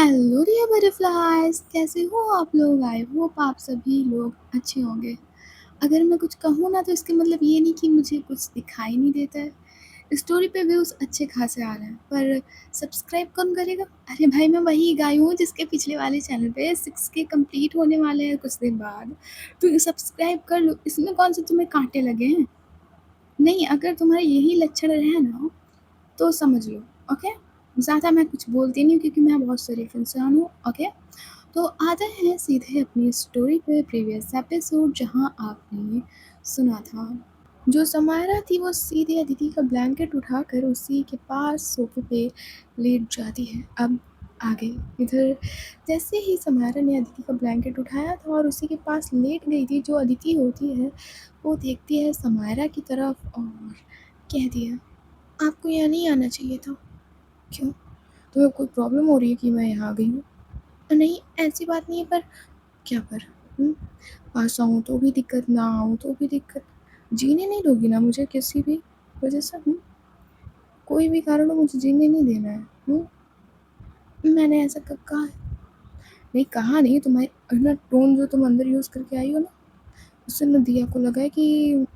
Hello dear butterflies, कैसे हो आप लोग? आई होप आप सभी लोग अच्छे होंगे। अगर मैं कुछ कहूँ ना तो इसका मतलब ये नहीं कि मुझे कुछ दिखाई नहीं देता है। स्टोरी पे व्यूज़ अच्छे खासे आ रहे हैं, पर सब्सक्राइब कौन करेगा? अरे भाई, मैं वही गाय हूँ जिसके पिछले वाले चैनल पे 6K कंप्लीट होने वाले हैं कुछ दिन बाद। तो सब्सक्राइब कर लो, इसमें कौन से तुम्हें कांटे लगे हैं? नहीं, अगर तुम्हारे यही लक्षण रहे ना तो समझ लो। ओके, ज़्यादा मैं कुछ बोलती नहीं हूँ क्योंकि मैं बहुत शरीफ इंसान हूँ। ओके, तो आते हैं सीधे अपनी स्टोरी पे, प्रीवियस एपिसोड जहाँ आपने सुना था। जो समायरा थी वो सीधे अदिति का ब्लैंकेट उठाकर उसी के पास सोफे पे लेट जाती है। अब आगे इधर जैसे ही समायरा ने अदिति का ब्लैंकेट उठाया था और उसी के पास लेट गई थी, जो अदिति होती है वो देखती है समायरा की तरफ और कहती है, आपको यहाँ नहीं आना चाहिए था। क्यों? तुम्हें कोई प्रॉब्लम हो रही है कि मैं यहाँ आ गई हूँ? नहीं, ऐसी बात नहीं है, पर क्या पर? पास आऊँ तो भी दिक्कत, ना आऊँ तो भी दिक्कत। जीने नहीं दोगी ना मुझे किसी भी वजह से? कोई भी कारण हो, मुझे जीने नहीं देना है। मैंने ऐसा कब कहा है? नहीं, कहा नहीं। तुम्हारी ना टोन जो तुम अंदर यूज़ करके आई हो ना, उससे ना दिया को लगा है कि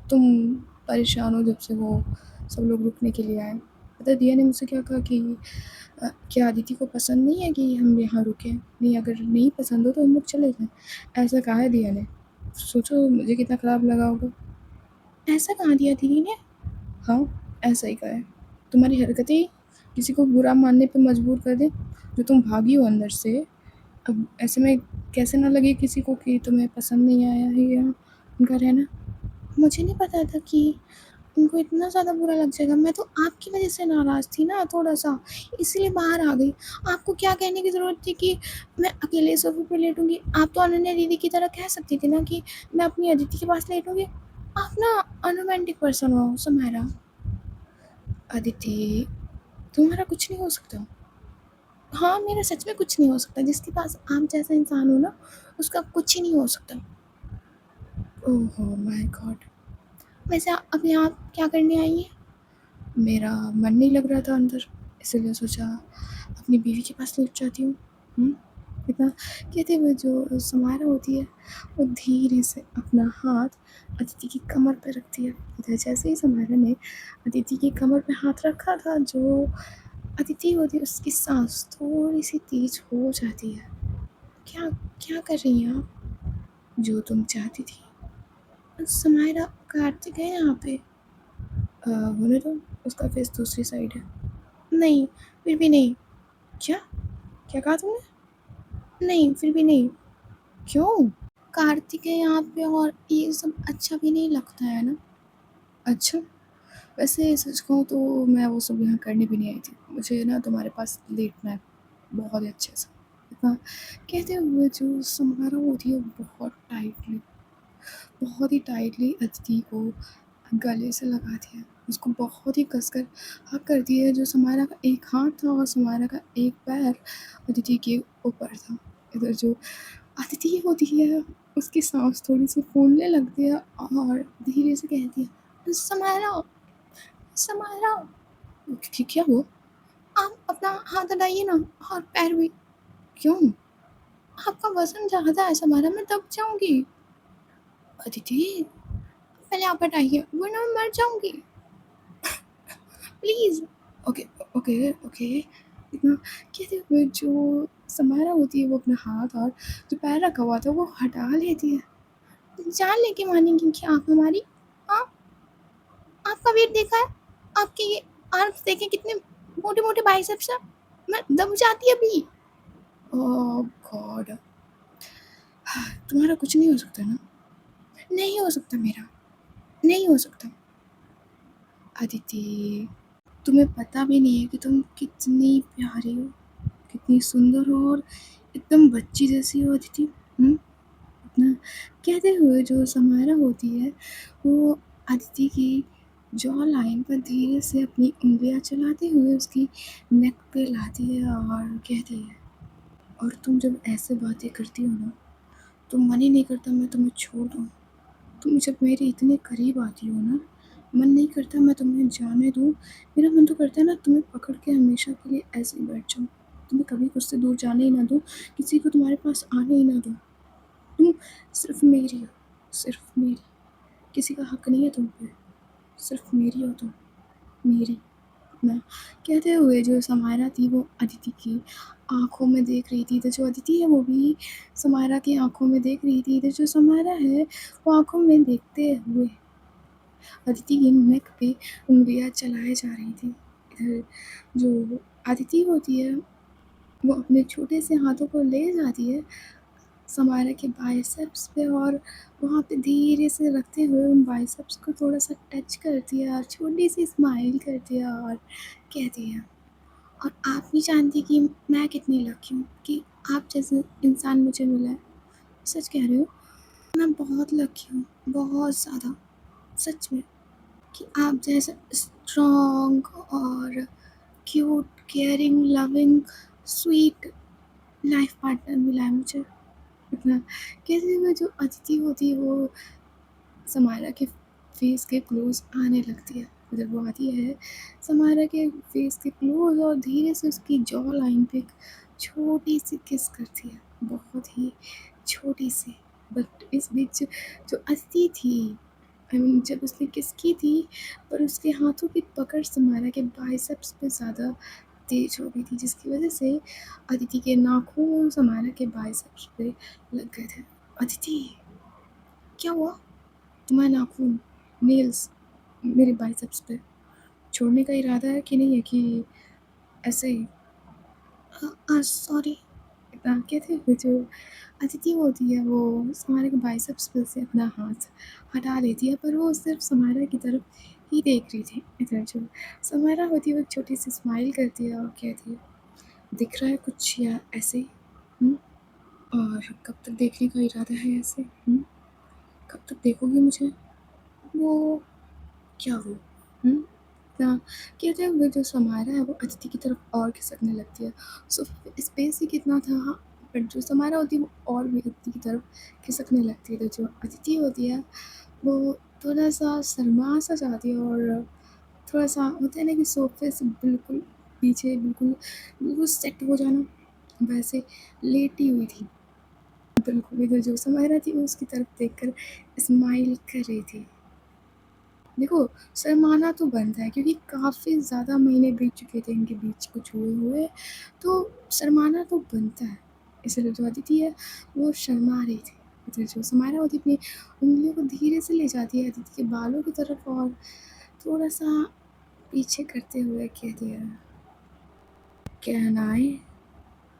तुम परेशान हो जब से वो सब लोग रुकने के लिए आए। पता है दिया ने मुझसे क्या कहा कि क्या अदिति को पसंद नहीं है कि हम यहाँ रुकें? नहीं, अगर नहीं पसंद हो तो हम लोग चले जाएँ। ऐसा कहा है दिया ने। सोचो मुझे कितना ख़राब लगा होगा। ऐसा कहा दिया दीदी ने? हाँ, ऐसा ही कहा है। तुम्हारी हरकतें किसी को बुरा मानने पे मजबूर कर दें, जो तुम भागी हो अंदर से। अब ऐसे में कैसे ना लगे किसी को कि तुम्हें पसंद नहीं आया है यहाँ उनका रहना। मुझे नहीं पता था कि उनको इतना ज़्यादा बुरा लग जाएगा। मैं तो आपकी वजह से नाराज़ थी ना थोड़ा-सा, इसीलिए बाहर आ गई। आपको क्या कहने की ज़रूरत थी कि मैं अकेले सोफ़े पे लेटूँगी? आप तो अनन्या दीदी की तरह कह सकती थी ना कि मैं अपनी अदिति के पास लेटूँगी। आप ना अनरोमांटिक पर्सन हो सुमेरा। अदिति, तुम्हारा कुछ नहीं हो सकता। हाँ, मेरा सच में कुछ नहीं हो सकता। जिसके पास आप जैसा इंसान हो ना, उसका कुछ ही नहीं हो सकता। ओहो माय गॉड! वैसे अभी आप क्या करने आई हैं? मेरा मन नहीं लग रहा था अंदर, इसीलिए सोचा अपनी बीवी के पास लेट जाती हूँ। इतना कहते हुए जो समायरा होती है वो धीरे से अपना हाथ अदिति की कमर पर रखती है। इधर जैसे ही समायरा ने अदिति की कमर पे हाथ रखा था, जो अदिति होती है उसकी सांस थोड़ी सी तेज हो जाती है। क्या क्या कर रही हैं आप? जो तुम चाहती थी। समायरा, कार्तिक है यहाँ पे। होने दो, उसका फेस दूसरी साइड है। नहीं, फिर भी नहीं। क्या? क्या कहा तुमने? नहीं, फिर भी नहीं। क्यों? कार्तिक है यहाँ पे और ये सब अच्छा भी नहीं लगता है ना? अच्छा, वैसे सच कहूँ तो मैं वो सब यहाँ करने भी नहीं आई थी। मुझे ना तुम्हारे पास लेटना है बहुत ही अच्छे से। इतना कहते हुए जो समारोह होती है बहुत ही टाइटली अदिति को गले से लगाती है। उसको बहुत ही कसकर हग करती है। जो समारा का एक हाथ था और समारा का एक पैर अदिति के ऊपर था। इधर जो अदिति होती है उसकी सांस थोड़ी सी फूलने लगती है और धीरे से कहती है, समारा, समारा। क्या हुआ? आप अपना हाथ हटाइए ना, और पैर भी। क्यों? आपका वजन ज़्यादा है समारा, मैं दब जाऊंगी। अदिति, पहले आप हटाइए वरना मैं मर जाऊंगी, प्लीज़। Okay, okay, okay. इतना कहते हुए जो समारा होती है वो अपना हाथ और जो पैर रखा हुआ था वो हटा लेती है। जान लेके मानेंगी क्या आप हमारी? हाँ, आपका वेट देखा है? आपके ये आर्म्स देखे कितने मोटे मोटे बाइसेप्स हैं? मैं दब जाती अभी। ओह गॉड! तुम्हारा कुछ नहीं हो सकता ना? नहीं हो सकता मेरा, नहीं हो सकता। अदिति, तुम्हें पता भी नहीं है कि तुम कितनी प्यारी हो, कितनी सुंदर हो और एकदम बच्ची जैसी हो अदिति। इतना कहते हुए जो समायरा होती है वो अदिति की जॉ लाइन पर धीरे से अपनी उंगलियां चलाते हुए उसकी नेक पे लाती है और कहती है, और तुम जब ऐसे बातें करती हो ना तो मन ही नहीं करता मैं तुम्हें छोड़ दूँ। तुम जब मेरे इतने करीब आती हो ना, मन नहीं करता मैं तुम्हें जाने दूँ। मेरा मन तो करता है ना तुम्हें पकड़ के हमेशा के लिए ऐसे ही बैठ जाऊँ। तुम्हें कभी खुद से दूर जाने ही ना दूँ, किसी को तुम्हारे पास आने ही ना दूँ। तुम सिर्फ़ मेरी हो, सिर्फ़ मेरी। किसी का हक नहीं है तुम पे, सिर्फ़ मेरी हो तुम, मेरी। ना कहते हुए जो समायरा थी वो अदिति की आँखों में देख रही थी, तो जो अदिति है वो भी समायरा की आँखों में देख रही थी, तो जो समायरा है वो आँखों में देखते हुए अदिति की नेक पे उँगलियाँ चलाए जा रही थी। इधर जो अदिति होती है वो अपने छोटे से हाथों को ले जाती है समायरा के बाइसेप्स पे और वहाँ पे धीरे से रखते हुए उन बाइसेप्स को थोड़ा-सा टच करती है और छोटी-सी स्माइल करती है और कहती है, और आप नहीं जानती कि मैं कितनी लकी हूँ कि आप जैसे इंसान मुझे मिला है। सच कह रही हूँ, मैं बहुत लकी हूँ, बहुत ज़्यादा, सच में, कि आप जैसा स्ट्रॉन्ग और cute, caring, loving, sweet life partner मिला है मुझे। इतना कहते हुए जो अदिति होती है वो समायरा के फेस के क्लोज आने लगती है। जब वो आती है समायरा के फेस के क्लोज और धीरे से उसकी जॉ लाइन पे एक छोटी सी किस करती है, बहुत ही छोटी सी। बट इस बीच जो अदिति थी, आई मीन जब उसने किस की थी, पर उसके हाथों की पकड़ समायरा के बाइसेप्स पे ज़्यादा तेज हो गई थी, जिसकी वजह से अदिति के नाखून समायरा के बाइसेप्स पे लग गए थे। अदिति, क्या हुआ? तुम्हारे नाखून, नेल्स मेरे बाइसेप्स पे छोड़ने का इरादा है कि नहीं है, कि ऐसे ही? सॉरी। इतना कहते हुए जो अदिति होती है वो समायरा के बाइसेप्स पे से अपना हाथ हटा लेती है, पर वो सिर्फ समायरा की तरफ ही देख रही थी। इधर जो समायरा होती है वो एक छोटी सी स्माइल करती है और कहती है, दिख रहा है कुछ या ऐसे ही? हुँ? और कब तक देखने का इरादा है ऐसे? हुँ? कब तक देखोगी मुझे? वो क्या वो? हुँ? इतना कहते हुए जो समायरा है वो अदिति की तरफ और खिसकने लगती है। सो स्पेस ही कितना था, बट जो समायरा होती है वो और भी अदिति की तरफ खिसकने लगती है। तो जो अदिति होती है वो थोड़ा-सा शर्मा-सा जाती है और थोड़ा-सा होता है ना कि सोफ़े से बिल्कुल पीछे बिल्कुल बिल्कुल सेट हो जाना, वैसे लेटी हुई थी। बिल्कुल इधर जो समायरा थी वो उसकी तरफ देखकर स्माइल कर रही थी। देखो, शर्माना तो बनता है क्योंकि काफ़ी ज़्यादा महीने बीत चुके थे इनके बीच कुछ हुए हुए, तो शर्माना तो बनता है। इसलिए जो अदिति है वो शर्मा रही थी। इधर जो समायरा होती है अपनी उँगलियों को धीरे से ले जाती है अदिति के बालों की तरफ और थोड़ा-सा पीछे करते हुए कहती है, कैन आई?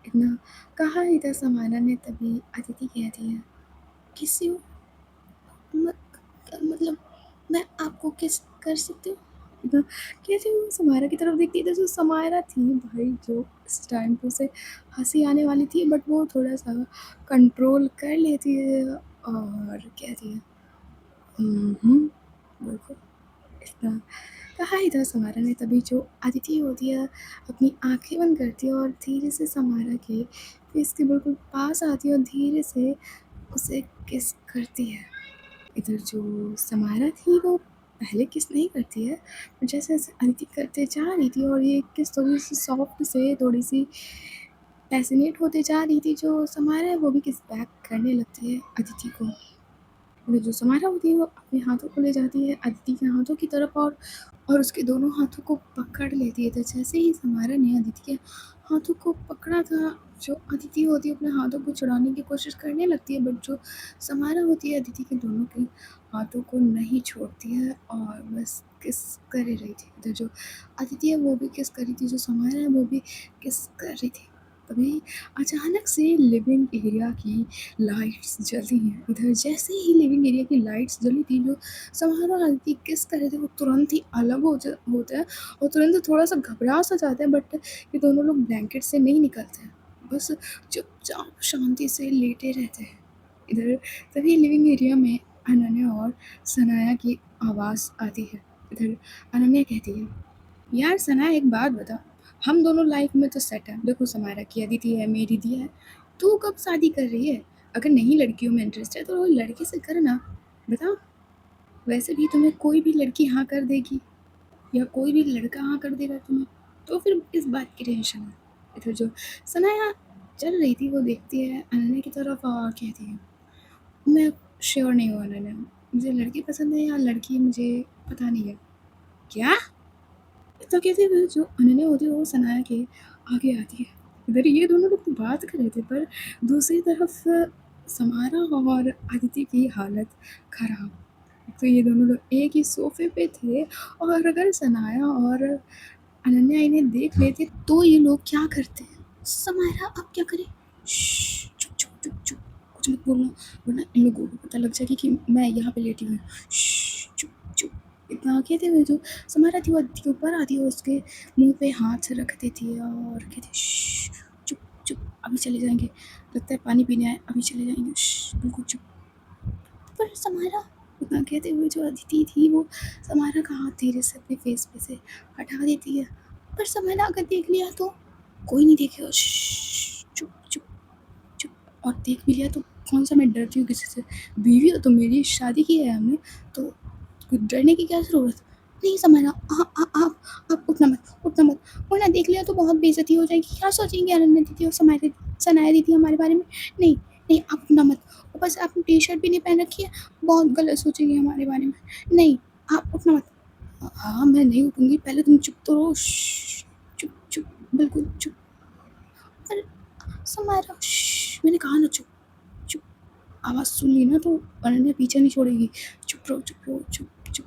इतना कहा ही था समायरा ने, तभी अदिति कहती है, किस यू? म मतलब मैं आपको किस कर सकती हूँ? इतना कहते हुए समायरा की तरफ देखती है, तो जो समायरा थी भाई, जो इस टाइम पे उसे हँसी आने वाली थी, बट वो थोड़ा-सा कंट्रोल कर लेती है और कहती है, बिल्कुल। इतना कहा ही था समायरा ने, तभी जो अदिति होती है अपनी आँखें बंद करती है और धीरे से समायरा के फेस के बिल्कुल पास आती है और धीरे से उसे किस करती है। इधर जो समायरा थी वो पहले किस नहीं करती है, पर जैसे-जैसे अदिति करते जा रही थी और ये किस थोड़ी-सी सॉफ्ट से थोड़ी-सी पैसिनेट होते जा रही थी, जो समायरा है वो भी किस बैक करने लगती है अदिति को। वो जो समायरा होती है वो अपने हाथों को ले जाती है अदिति के हाथों की तरफ और उसके दोनों हाथों को पकड़ लेती है। तो जैसे ही समायरा ने अदिति के हाथों को पकड़ा था, जो अदिति होती है अपने हाथों को छुड़ाने की कोशिश करने लगती है, बट जो समायरा होती है अदिति के दोनों के हाथों को नहीं छोड़ती है और बस किस कर ही रही थी। तो जो अदिति है वो भी किस कर रही थी, जो समायरा है वो भी किस कर रही थी। तभी अचानक से लिविंग एरिया की लाइट्स जली हैं। इधर जैसे ही लिविंग एरिया की लाइट्स जली थी, जो समारोह हल्की किस कर रहे थे वो तुरंत ही अलग होता है और तुरंत थोड़ा-सा घबरा सा जाते हैं, बट ये दोनों लोग ब्लैंकेट से नहीं निकलते हैं। बस चुपचाप शांति से लेटे रहते हैं। इधर तभी लिविंग एरिया में अनन्या और सनाया की आवाज़ आती है। इधर अनन्या कहती है, यार सना एक बात बता, हम दोनों लाइफ में तो सेट हैं। देखो समायरा की अदिति है, मेरी दिया है। तू कब शादी कर रही है? अगर नहीं लड़कियों में इंटरेस्ट है तो वो लड़के से करना। बता, वैसे भी तुम्हें कोई भी लड़की हाँ कर देगी या कोई भी लड़का हाँ कर देगा तुम्हें, तो फिर किस बात की टेंशन है? इधर जो सनाया चल रही थी वो देखती है अनन्या की तरफ और कहती है, मैं श्योर नहीं हूँ अनन्या, मुझे लड़की पसंद है या लड़की मुझे पता नहीं है। क्या? तो कहते हुए जो अनन्या होती है वो सनाया के आगे आती है। इधर ये दोनों लोग तो बात कर रहे थे पर दूसरी तरफ समारा और आदित्य की हालत खराब। तो ये दोनों लोग एक ही सोफे पे थे और अगर सनाया और अनन्या इन्हें देख लेते तो ये लोग क्या करते? समारा अब क्या करें? श्श, चुप चुप चुप चुप, कुछ मत बोलना वरना इन लोगों को पता लग जाएगी कि मैं यहाँ पे लेटी हुई हूँ। श्श, चुप चुप। इतना कहते हुए जो समारा थी वो आदित्य के ऊपर आती है और उसके मुंह पे हाथ रख देती है और कहती है, श्श, चुप चुप, अभी चले जाएंगे, लगता है पानी पीने आए, अभी चले जाएंगे, श्श, बिल्कुल चुप। पर समारा, उतना कहते हुए जो अदिति थी वो समारा का हाथ धीरे से अपने फेस पे से हटा देती है। पर समारा अगर देख लिया तो कोई नहीं देखेगा, चुप चुप चुप। और देख भी लिया तो कौन सा मैं डरती हूँ किसी से, बीवी हो तो मेरी, शादी की है हमने, तो कुछ डरने की क्या ज़रूरत? नहीं समारा, आप उठना मत, उठना मत, वरना देख लिया तो बहुत बेइज्जती हो जाएगी, क्या सोचेंगे अनन्या दीदी और सनाया दीदी हमारे बारे में। नहीं नहीं, आप उठना मत, ऊपर से आपने टी शर्ट भी नहीं पहन रखी है, बहुत गलत सोचेंगे हमारे बारे में। नहीं, आप उठना मत। हाँ मैं नहीं उठूंगी, पहले तुम चुप तो रहो, चुप चुप, बिल्कुल चुप। पर समारा, मैंने कहा ना चुप चुप, आवाज़ सुन ली ना तो अनन्या पीछे नहीं छोड़ेगी, चुप रहो चुप रहो चुप चुप।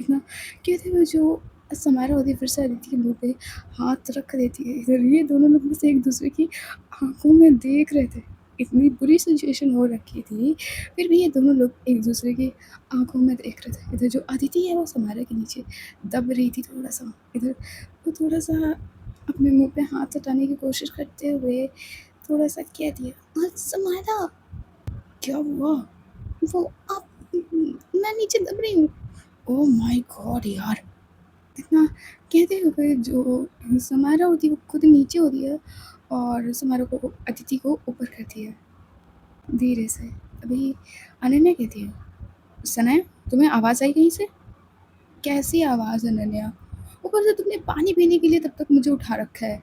इतना कहते हुए जो समारा होती है फिर से अदिति के मुंह पे हाथ रख देती है। इधर ये दोनों लोग बस एक दूसरे की आंखों में देख रहे थे, इतनी बुरी सिचुएशन हो रखी थी फिर भी ये दोनों लोग एक दूसरे की आंखों में देख रहे थे। इधर जो अदिति है वो समारा के नीचे दब रही थी थोड़ा सा, इधर वो थोड़ा सा अपने मुंह पे हाथ हटाने की कोशिश करते हुए थोड़ा सा कह दिया, समारा क्या हुआ? वो आप, मैं नीचे दब रही हूँ। ओह माय गॉड यार। इतना कहते हुए जो समारा होती है वो खुद नीचे होती है और समारा को अदिति को ऊपर करती है धीरे से। अभी अनन्या कहती है, सनाया तुम्हें आवाज़ आई कहीं से? कैसी आवाज़ अनन्या? ऊपर से तुमने पानी पीने के लिए तब तक मुझे उठा रखा है,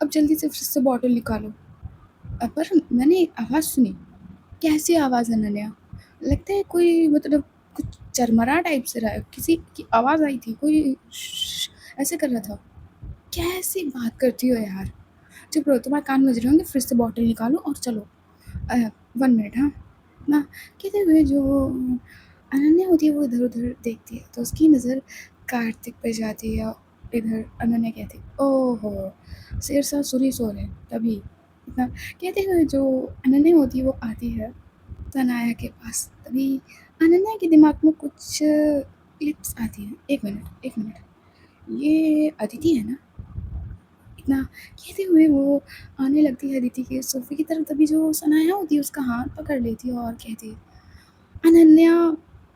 अब जल्दी से फ्रिज से बॉटल निकालो। पर मैंने आवाज़ सुनी। कैसी आवाज़ अनन्या? लगता है कोई मतलब कुछ चरमरा टाइप से रहा है, किसी की आवाज़ आई थी, कोई ऐसे कर रहा था। कैसी बात करती हो यार, चुप रहो, तुम्हारे कान बज रहे होंगे, फिर से बॉटल निकालो और चलो। 1 मिनट हाँ ना। कहते हुए जो अनन्या होती है वो इधर उधर देखती है तो उसकी नज़र कार्तिक पे जाती है। इधर अनन्या कहती है, ओहो शेरशाह सूरी सो रहे तभी। इतना कहते हुए जो अनन्या होती है वो आती है तनाया के पास। तभी अनन्या के दिमाग में कुछ क्लिप्स आती हैं। एक मिनट, ये अदिति है ना? इतना कहते हुए वो आने लगती है अदिति के सोफे की तरफ। तभी जो सनाया होती है उसका हाथ पकड़ लेती है और कहती है, अनन्या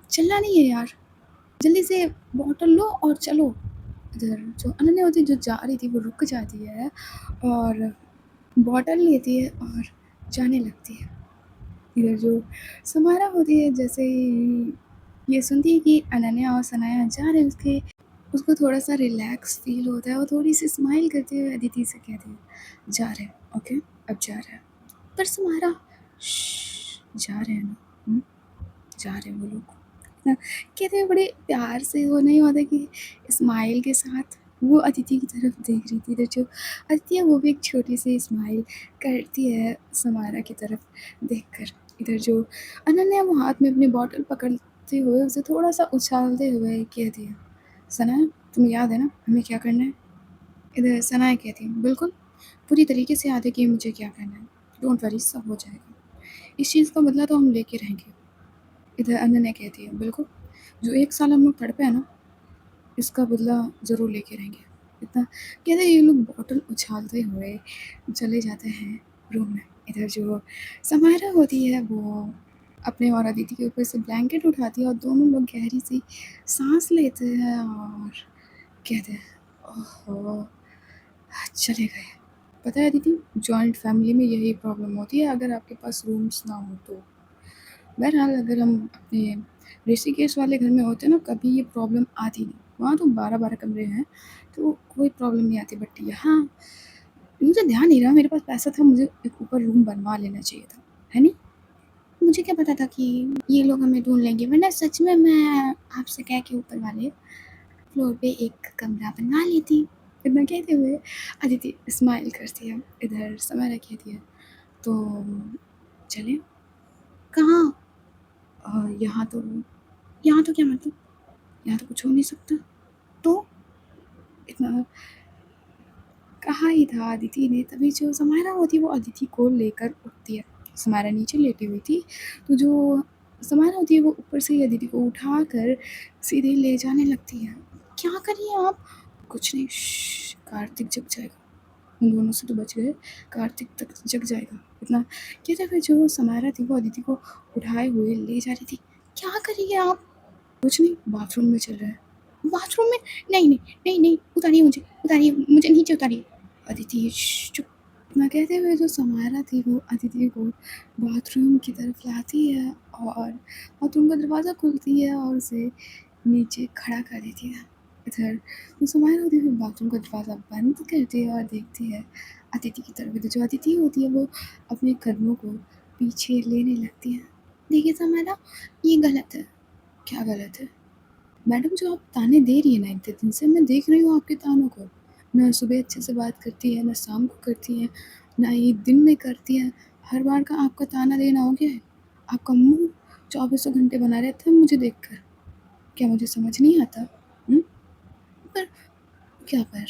चलना नहीं है यार, जल्दी से बॉटल लो और चलो। इधर जो अनन्या होती है जो जा रही थी वो रुक जाती है और बॉटल लेती है और जाने लगती है। इधर जो समारा होती है जैसे ही ये सुनती है कि अनन्या और सनाया जा रहे हैं उसके, उसको थोड़ा सा रिलैक्स फील होता है और थोड़ी सी स्माइल करते हुए अदिति से कहती है, जा रहे हैं ओके, अब जा रहे हैं। पर समारा, जा रहे हैं ना? जा रहे हैं वो लोग ना, कहते हैं बड़े प्यार से। वो नहीं होता कि स्माइल के साथ वो अदिति की तरफ देख रही थी। इधर जो अदिति है वो भी एक छोटी सी स्माइल करती है समारा की तरफ देखकर। इधर जो अनन्या वो हाथ में अपनी बॉटल पकड़ते हुए उसे थोड़ा सा उछालते हुए कहती है, सना तुम्हें याद है ना हमें क्या करना है? इधर सनाया कहती है, बिल्कुल पूरी तरीके से याद है कि मुझे क्या करना है, डोंट वरी सब हो जाएगा, इस चीज़ का बदला तो हम लेके रहेंगे। इधर अनन्या कहती है, बिल्कुल जो 1 साल हम लोग तड़पे हैं ना इसका बदला ज़रूर लेके रहेंगे। इतना कहते ये लोग बॉटल उछालते हुए चले जाते हैं रूम में। इधर जो समायरा होती है वो अपने और अदिति के ऊपर से ब्लैंकेट उठाती है और दोनों लोग गहरी सी सांस लेते हैं और कहते हैं, ओहो चले गए। पता है दीदी, जॉइंट फैमिली में यही प्रॉब्लम होती है अगर आपके पास रूम्स ना हो तो। बहरहाल अगर हम अपने ऋषिकेश वाले घर में होते ना कभी ये प्रॉब्लम आती नहीं, वहाँ तो 12-12 कमरे हैं तो कोई प्रॉब्लम नहीं आती, बट यहाँ मुझे ध्यान नहीं रहा, मेरे पास पैसा था, मुझे एक ऊपर रूम बनवा लेना चाहिए था, है नहीं? मुझे क्या पता था कि ये लोग हमें ढूँढ लेंगे, वरना सच में मैं आपसे कह के ऊपर वाले फ्लोर पे एक कमरा बनवा लेती। इतना कहते हुए अदिति स्माइल करती है, इधर समारा कहती है, तो चलें? कहाँ? यहाँ तो क्या मतलब? यहाँ तो कुछ हो नहीं सकता। तो? इतना कहा ही था अदिति ने, तभी जो समारा होती है वो अदिति को लेकर उठती है। समारा नीचे लेटी हुई थी, तो जो समारा होती है वो ऊपर से ही अदिति को उठाकर सीधे ले जाने लगती है। क्या कर रही हैं आप? कुछ नहीं, कार्तिक जग जाएगा। उन दोनों से तो बच गए, कार्तिक तक जग जाएगा। इतना कहते हुए जो समारा थी वो अदिति को उठाए हुए ले जा रही थी। क्या कर रही है आप? कुछ नहीं, बाथरूम में चल रहा है। बाथरूम में? नहीं नहीं नहीं नहीं, उतारिए मुझे नीचे उतारिए। अदिति चुप। इतना कहते हुए जो समारा थी वो अदिति को बाथरूम की तरफ लाती है और बाथरूम का दरवाज़ा खोलती है और उसे नीचे खड़ा कर देती है। इधर तो समारा होती है बाथरूम का दरवाज़ा बंद करती है और देखती है अदिति की तरफ। तो जो अदिति होती है वो अपने कदमों को पीछे लेने लगती है। देखिए समारा, ये गलत है। क्या गलत है? मैडम, जो आप ताने दे रही है ना इतने दिन से, मैं देख रही हूँ आपके तानों को। ना सुबह अच्छे से बात करती है, ना शाम को करती है, ना ही दिन में करती है। हर बार का आपका ताना देना हो गया है। आपका मुँह चौबीसों घंटे बना रहता है मुझे देखकर। क्या मुझे समझ नहीं आता? हुँ? पर क्या पर?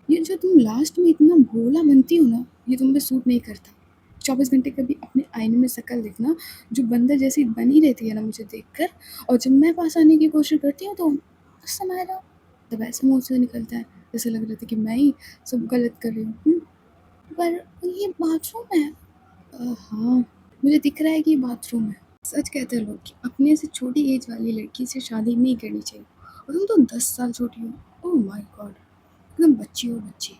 ये जो तुम लास्ट में इतना भोला बनती हो ना, ये तुम पे सूट नहीं करता। 24 घंटे कभी अपने आईने में शक्ल देखना, जो बंदर जैसी बनी रहती है ना मुझे देखकर, और जब मैं पास आने की कोशिश करती हूँ तो समारा तब ऐसे मुँह से निकलता है, जैसे लग रहा था कि मैं ही सब गलत कर रही हूँ। पर ये बाथरूम है। हाँ, मुझे दिख रहा है कि ये बाथरूम है। सच कहते हैं लोग कि अपने से छोटी एज वाली लड़की से शादी नहीं करनी चाहिए, और तुम तो 10 साल छोटी हो। Oh my God! एकदम बच्ची हो बच्ची।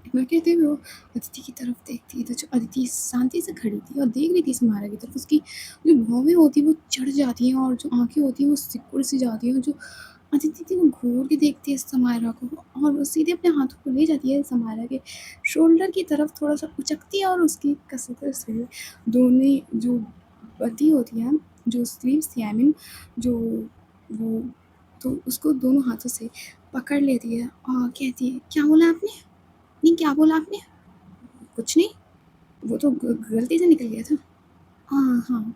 इतना कहते हुए वो अदिति की तरफ देखती है, तो जो अदिति शांति से खड़ी थी और देख रही थी समारा की तरफ, उसकी जो भौहें होती हैं वो चढ़ जाती हैं और जो आँखें होती हैं वो सिकुड़ सी जाती हैं, और जो अदिति थी वो घूर के देखती है समारा को और वो सीधे अपने हाथों को ले जाती है समारा के शोल्डर की तरफ, थोड़ा-सा उचकती है और उसकी कसकर से दोनों जो बंधी होती हैं, जो स्लीव्स थी आई मीन, जो वो, तो उसको दोनों हाथों से पकड़ लेती है और कहती है, क्या बोला आपने? नहीं, क्या बोला आपने? कुछ नहीं, वो तो गलती से निकल गया था। हाँ हाँ,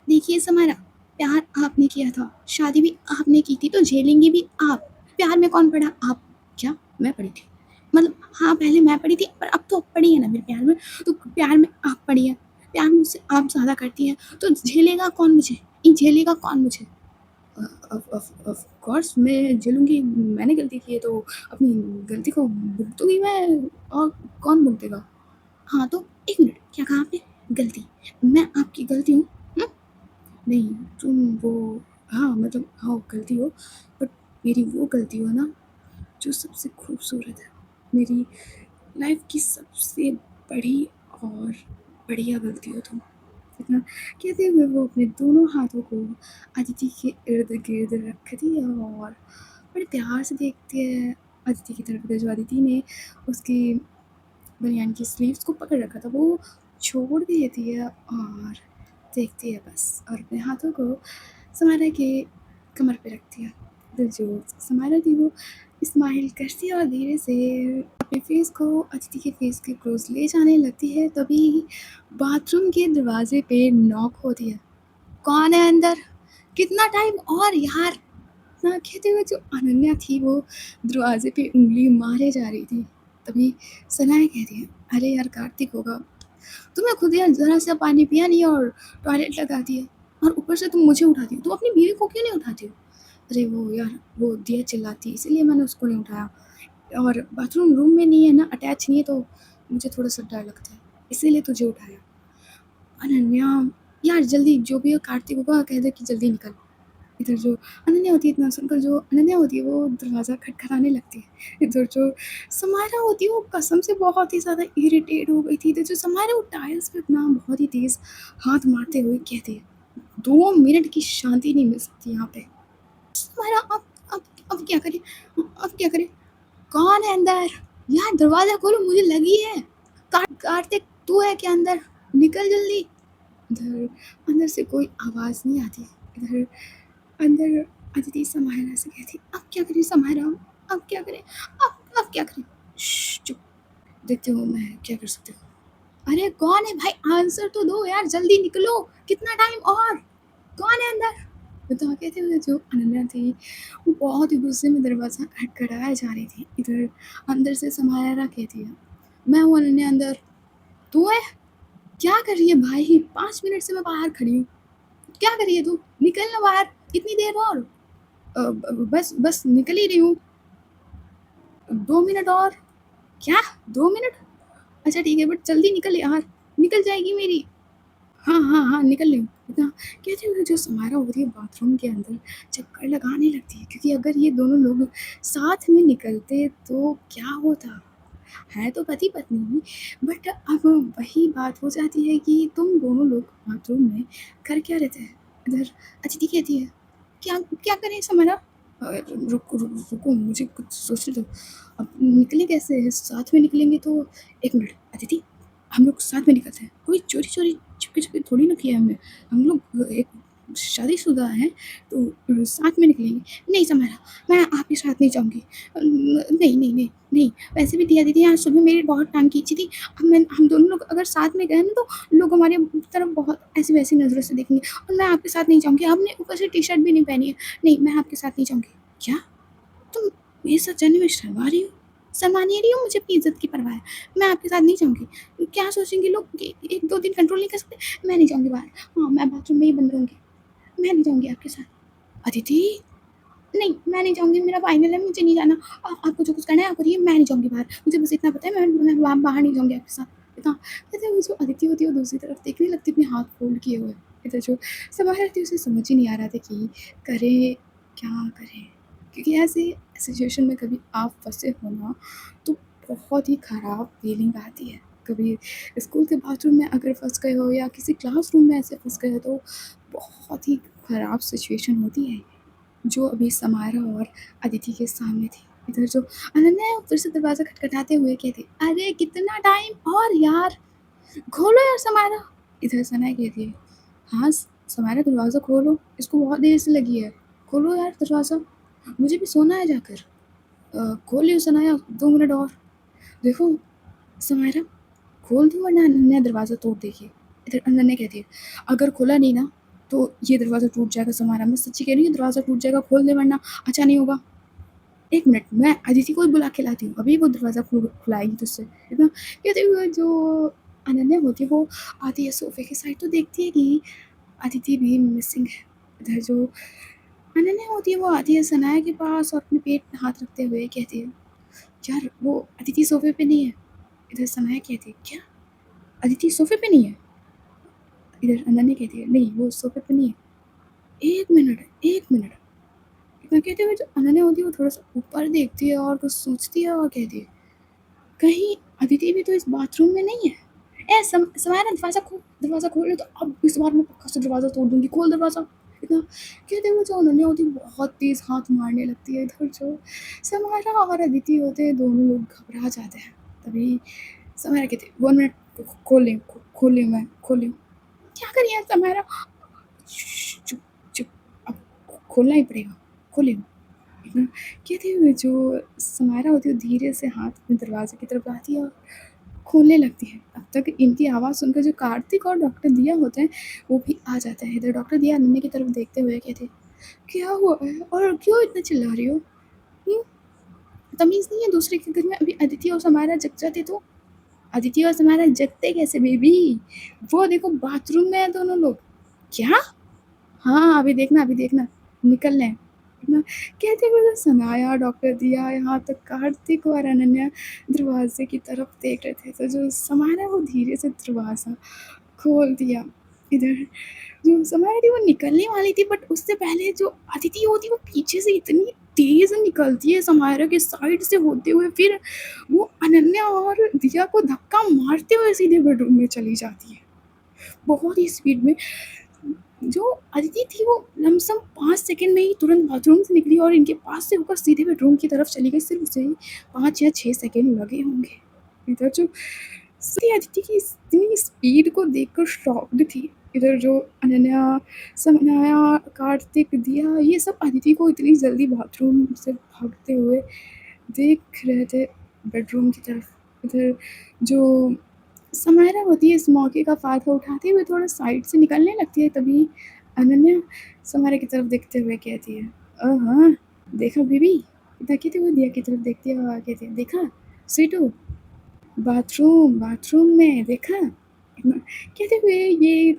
देखिए समारा, प्यार आपने किया था, शादी भी आपने की थी, तो झेलेंगे भी आप। प्यार में कौन पड़ा? आप। क्या? मैं पड़ी थी? मतलब हाँ, पहले मैं पड़ी थी, पर अब तो पड़ी है ना मेरे प्यार में, तो प्यार में आप पड़ी है। प्यार मुझसे आप ज़्यादा करती हैं, तो झेलेगा कौन मुझे? झेलेगा कौन मुझे? ऑफ कोर्स मैं झेलूँगी, मैंने गलती की है तो अपनी गलती को भुगतूँगी मैं, और कौन भुगतेगा? हाँ, तो 1 मिनट, क्या कहा आपने? गलती? मैं आपकी गलती हूँ? हुँ? नहीं, तुम वो, हाँ, मतलब हाँ, गलती हो, बट मेरी वो गलती हो ना जो सबसे खूबसूरत है। मेरी लाइफ़ की सबसे बड़ी और बढ़िया गलती हो तुम। इतना कहते हुए वो अपने दोनों हाथों को अदिति के इर्द-गिर्द रखती है और बड़े प्यार से देखती है अदिति की तरफ। जो अदिति ने उसकी बनियान की स्लीव्स को पकड़ रखा था वो छोड़ देती है और देखती है बस, और अपने हाथों को समारा के कमर पे रखती है। तो जो समारा थी वो स्माइल करती है और धीरे से अपने फेस को अदिति के फेस के क्लोज ले जाने लगती है, तभी बाथरूम के दरवाजे पे नॉक होती है। कौन है अंदर? कितना टाइम और यार? ना कहते हुए जो अनन्या थी वो दरवाजे पे उंगली मारे जा रही थी, तभी सनाया कहती है, अरे यार कार्तिक होगा, तुम्हें खुद यार ज़रा सा पानी पिया नहीं और टॉयलेट लगा दिया, और ऊपर से तुम मुझे उठाती हो, तुम अपनी बीवी को क्यों नहीं उठाती हो? अरे वो यार, वो दिया चिल्लाती इसीलिए मैंने उसको नहीं उठाया, और बाथरूम रूम में नहीं है ना, अटैच नहीं है, तो मुझे थोड़ा सा डर लगता है, इसीलिए तुझे उठाया। अनन्या, यार जल्दी, जो भी हो कार्तिक होगा कह दे कि जल्दी निकल। इधर जो अनन्या होती है, इतना सुनकर जो अनन्या होती है वो दरवाज़ा खटखटाने लगती है। इधर जो समारा होती है वो कसम से बहुत ही ज़्यादा इरिटेट हो गई थी। इधर जो समारा वो टाइल्स पे अपना बहुत ही तेज़ हाथ मारते हुए कहती है, 2 मिनट की शांति नहीं मिल सकती यहाँ पे। समारा अब क्या करें? अब क्या करें? कौन है अंदर? यार दरवाज़ा खोलो, मुझे लगी है। कार्तिक तू है क्या अंदर? निकल जल्दी। इधर अंदर से कोई आवाज़ नहीं आती। इधर अंदर अदिति समायरा से कहती, अब क्या करें समायरा, अब क्या करें, अब क्या करें? चुप, देखते हो मैं क्या कर सकती हूँ। अरे कौन है भाई, आंसर तो दो यार, जल्दी निकलो, कितना टाइम और, कौन है अंदर? बता कहते हुए जो अनन्या थी वो बहुत ही गुस्से में दरवाज़ा खटखटाए जा रही थी। इधर अंदर से समायरा कहती है, मैं हूँ अनन्या अंदर। तू है? क्या कर रही है भाई, 5 मिनट से मैं बाहर खड़ी हूँ, क्या कर रही है तू? निकल ना बाहर, इतनी देर और। बस बस निकल ही रही हूँ, 2 मिनट और। क्या 2 मिनट? अच्छा ठीक है, बट जल्दी निकल यार, निकल जाएगी मेरी। हाँ हाँ हाँ निकल रही हूँ। इतना कहते हुए जो समारा होती है बाथरूम के अंदर चक्कर लगाने लगती है, क्योंकि अगर ये दोनों लोग साथ में निकलते तो क्या होता। है तो पति पत्नी, बट अब वही बात हो जाती है कि तुम दोनों लोग बाथरूम में कर क्या रहते हैं। इधर अदिति कहती है, क्या क्या करें समारा? रुको मुझे कुछ सोचने दो, अब निकले कैसे, साथ में निकलेंगे तो। एक मिनट अदिति, हम लोग साथ में निकलते हैं, कोई चोरी चोरी छुपके छुपके थोड़ी ना किया हमने, हम लोग एक शादीशुदा हैं तो साथ में निकलेंगे। नहीं समारा, मैं आपके साथ नहीं जाऊँगी। नहीं नहीं नहीं नहीं, वैसे भी दिया दीदी आज सुबह मेरी बहुत टांग खींची थी। हम दोनों लोग अगर साथ में गए ना तो लोग हमारे तरफ बहुत ऐसी वैसी नज़रों से देखेंगे, और मैं आपके साथ नहीं जाऊँगी। आपने ऊपर से टी शर्ट भी नहीं पहनी है। नहीं, मैं आपके साथ नहीं जाऊँगी। क्या तुम मेरे साथ जाने में शर्मा रही हो? शर्मा नहीं रही हो, मुझे अपनी इज्जत की परवाह है। मैं आपके साथ नहीं जाऊँगी, क्या सोचेंगे लोग कि 1-2 दिन कंट्रोल नहीं कर सकते। मैं नहीं जाऊँगी बाहर, हाँ मैं बाथरूम में ही बंद रहूँगी, मैं नहीं जाऊँगी आपके साथ। अदिति नहीं, मैं नहीं जाऊँगी, मेरा फाइनल है, मुझे नहीं जाना। आपको जो कुछ करना है आप करिए, मैं नहीं जाऊँगी बाहर। मुझे बस इतना पता है, मैं वहाँ बाहर नहीं जाऊँगी आपके साथ। इतना कहते हुए जो अदिति होती है वो दूसरी तरफ देखने लगती है अपने हाथ फोल्ड किए हुए। इधर जो संभाल रही थी उसे समझ ही नहीं आ रहा था कि करे क्या करे, क्योंकि ऐसे सिचुएशन में कभी आप फँसे हो ना तो बहुत ही ख़राब फीलिंग आती है। कभी स्कूल के बाथरूम में अगर फँस गए हो या किसी क्लासरूम में ऐसे फँस गए हो तो बहुत ही ख़राब सिचुएशन होती है, जो अभी समारा और अदिति के सामने थी। इधर जो अनन्या फिर से दरवाज़ा खटखटाते हुए कहती, अरे कितना टाइम और यार, खोलो यार समारा। इधर सना कहती है, हाँ समारा दरवाज़ा खोलो, इसको बहुत देर से लगी है, खोलो यार दरवाज़ा, मुझे भी सोना है जाकर। खोल लियो सनाया, 2 मिनट और। देखो समारा, खोल दूँ वरना अनन्या दरवाज़ा तोड़ देगी। इधर अनन्या कहती है, अगर खोला नहीं ना तो ये दरवाज़ा टूट जाएगा समारा, मैं सच्ची कह रही हूँ, दरवाज़ा टूट जाएगा, खोल दे वरना अच्छा नहीं होगा। 1 मिनट, मैं अदिति को ही बुला के लाती हूँ, अभी वो दरवाज़ा खुलाएगी तुझसे। इतना कहते हुए जो अनन्या होती है वो आती है सोफ़े की साइड, तो देखती है कि अदिति भी मिसिंग है। इधर जो अनन्या होती है वो आती है सनाया के पास और अपने पेट पे हाथ रखते हुए कहती है, यार वो अदिति सोफ़े पे नहीं है। इधर सनाया कहती है, क्या अदिति सोफ़े पे नहीं है? इधर अनन्या कहती है, नहीं वो सोफ़े पे नहीं है। 1 मिनट, 1 मिनट। इतना कहते हुए जो अनन्या होती है वो थोड़ा-सा ऊपर देखती है और कुछ सोचती है और कहती है, कहीं अदिति भी तो इस बाथरूम में नहीं है? ए समारा दरवाज़ा खोल, तो अब इस बार मैं पक्का से दरवाज़ा तोड़ दूँगी, खोल दरवाज़ा। इतना कहते हुए जो अनन्या होती है बहुत तेज़ हाथ मारने लगती है। इधर जो समारा और अदिति होते हैं दोनों लोग घबरा जाते हैं। तभी समारा कहती है, 1 मिनट, खोल रही हूँ मैं, खोल रही हूँ। क्या कर रही है समारा? चुप चुप, अब खोलना ही पड़ेगा, खोल रही हूँ। इतना कहते हुए जो समारा होती है वो धीरे से हाथ अपने दरवाजे की तरफ लाती है और खोलने लगती है। अब तक इनकी आवाज़ सुनकर जो कार्तिक और डॉक्टर दिया होते हैं वो भी आ जाते हैं। इधर डॉक्टर दिया अनन्या की तरफ देखते हुए कहते हैं, क्या हुआ है और क्यों इतना चिल्ला रही हो? हुँ? तमीज़ नहीं है दूसरे के घर में, अभी अदिति और समारा जग जाते तो? अदिति और समारा जगते कैसे बेबी? वो देखो बाथरूम में है दोनों लोग। क्या? हाँ, अभी देखना, निकल रहे हैं। ना कहते हुए तो सनाया, डॉक्टर दिया, यहाँ तक कार्तिक और अनन्या दरवाज़े की तरफ देख रहे थे, तो जो समाया वो धीरे से दरवाज़ा खोल दिया। इधर जो समाया थी वो निकलने वाली थी, बट उससे पहले जो अदिति होती है वो पीछे से इतनी तेज़ निकलती है समाया के साइड से होते हुए, फिर वो अनन्या और दिया को धक्का मारते हुए सीधे बेडरूम में चली जाती है, बहुत ही स्पीड में। जो अदिति थी वो लमसम 5 सेकंड में ही तुरंत बाथरूम से निकली और इनके पास से होकर सीधे बेडरूम की तरफ चली गई। सिर्फ़ उसे 5 या 6 सेकंड लगे होंगे। इधर जो सती अदिति की इतनी स्पीड को देखकर शॉक्ड थी। इधर जो अनन्या, सनाया, कार्तिक, दिया ये सब अदिति को इतनी जल्दी बाथरूम से भागते हुए देख रहे थे बेडरूम की तरफ। इधर जो समायरा होती है इस मौके का फ़ायदा उठाते हुए थोड़ा साइड से निकलने लगती है, तभी अनन्या समायरा की तरफ देखते हुए कहती है, हाँ, देखा बीबी? इतना कहते हुए दिया की तरफ देखते हुए कहती है, देखा स्वीटू? बाथरूम में देखा? इतना कहते हुए ये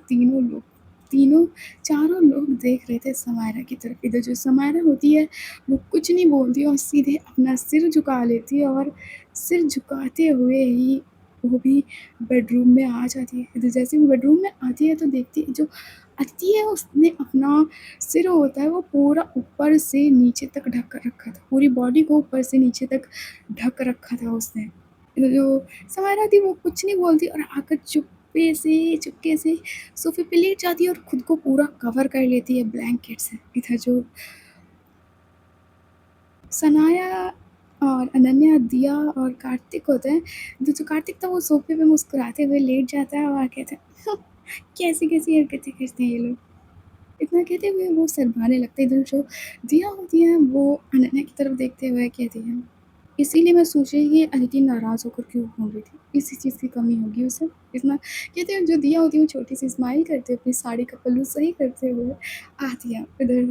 तीनों चारों लोग देख रहे थे समायरा की तरफ। इधर जो समायरा होती है वो कुछ नहीं बोलती और सीधे अपना सिर झुका लेती है और सिर झुकाते हुए ही वो भी बेडरूम में आ जाती है। इधर जैसे वो बेडरूम में आती है तो देखती है जो अदिति है उसने अपना सिर होता है वो पूरा ऊपर से नीचे तक ढक कर रखा था। पूरी बॉडी को ऊपर से नीचे तक ढक रखा था उसने। इधर जो समायरा थी वो कुछ नहीं बोलती और आकर चुपके से सोफ़े पे लेट जाती है और खुद को पूरा कवर कर लेती है ब्लैंकेट से। इधर जो सनाया और अनन्या, दिया और कार्तिक होते हैं, जो कार्तिक था वो सोफ़े पे मुस्कुराते हुए लेट जाता है और कहता है, कैसी-कैसी हरकतें करते हैं ये लोग। इतना कहते हुए वो शर्माने लगते हैं। इधर जो दिया होती है वो अनन्या की तरफ देखते हुए कहती है, इसीलिए मैं सोच रही कि अदिति नाराज़ होकर क्यों घूम रही थी, इसी चीज़ की कमी होगी उसे। इतना कहते हैं जो दिया होती है वो छोटी-सी स्माइल करते हुए अपनी साड़ी का पल्लू सही करते हुए आती है। इधर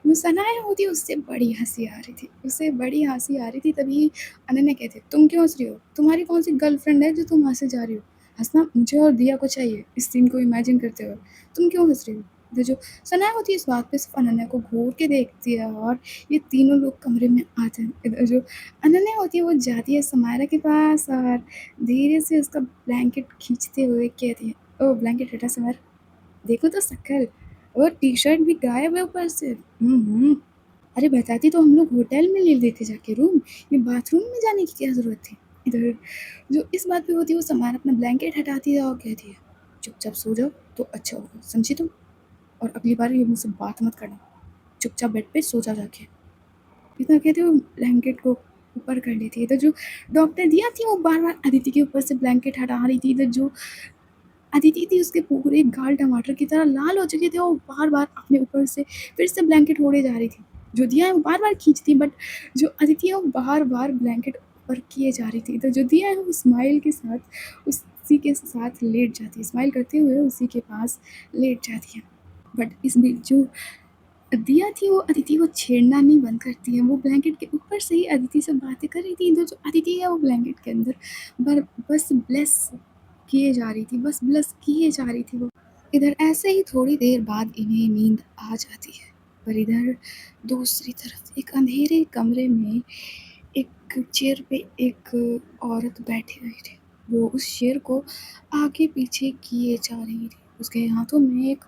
जो सनाया होती है उससे बड़ी हँसी आ रही थी, उससे बड़ी हँसी आ रही थी तभी अनन्या कहती है, तुम क्यों हँस रही हो? तुम्हारी कौन-सी गर्लफ्रेंड है जो तुम हँसे जा रही हो? हँसना मुझे और दिया को चाहिए इस सीन को इमेजिन करते हुए, तुम क्यों हँस रही हो? इधर जो सनाया होती है इस बात पे सिर्फ़ अनन्या को घूर के देखती है और ये तीनों लोग कमरे में आते हैं। इधर जो अनन्या होती है वो जाती है समायरा के पास और धीरे से उसका ब्लैंकेट खींचते हुए कहती है, ओह ब्लैंकेट हटा समायरा, देखो तो शक्ल, और टी-शर्ट भी गायब है ऊपर से। अरे बताती तो हम लोग होटल में ले लेते जाके रूम, ये बाथरूम में जाने की क्या ज़रूरत थी? इधर जो इस बात पे होती है वो समायरा अपना ब्लैंकेट हटाती है और कहती है, चुपचाप सो जाओ तो अच्छा होगा, समझी तुम? और अगली बार ये मुझसे बात मत करना, चुपचाप बेड पे सो जाओ जाके। इतना कहते हुए ब्लैंकेट को ऊपर कर लेती है। इधर जो डॉक्टर दिया थी वो बार-बार अदिति के ऊपर से ब्लैंकेट हटा रही थी। इधर जो अदिति थी उसके पूरे गाल टमाटर की तरह लाल हो चुके थे और बार-बार अपने ऊपर से फिर से ब्लैंकेट ओढ़े जा रही थी। जो दिया है वो बार-बार खींचती बट जो अदिति है वो बार-बार ब्लैंकेट ऊपर किए जा रही थी। इधर जो दिया है वो स्माइल के साथ उसी के साथ लेट जाती है। स्माइल करते हुए उसी के पास लेट जाती है। बट इस बीच जो दिया थी वो अदिति को छेड़ना नहीं बंद करती है। वो ब्लैंकेट के ऊपर से ही अदिति से बातें कर रही थी। इधर जो अदिति है वो ब्लैंकेट के अंदर बस ब्लेस किए जा रही थी, बस ब्लेस किए जा रही थी वो। इधर ऐसे ही थोड़ी देर बाद इन्हें नींद आ जाती है। पर इधर दूसरी तरफ एक अंधेरे कमरे में एक चेयर पे एक औरत बैठी हुई थी। वो उस चेयर को आगे पीछे किए जा रही थी। उसके हाथों में एक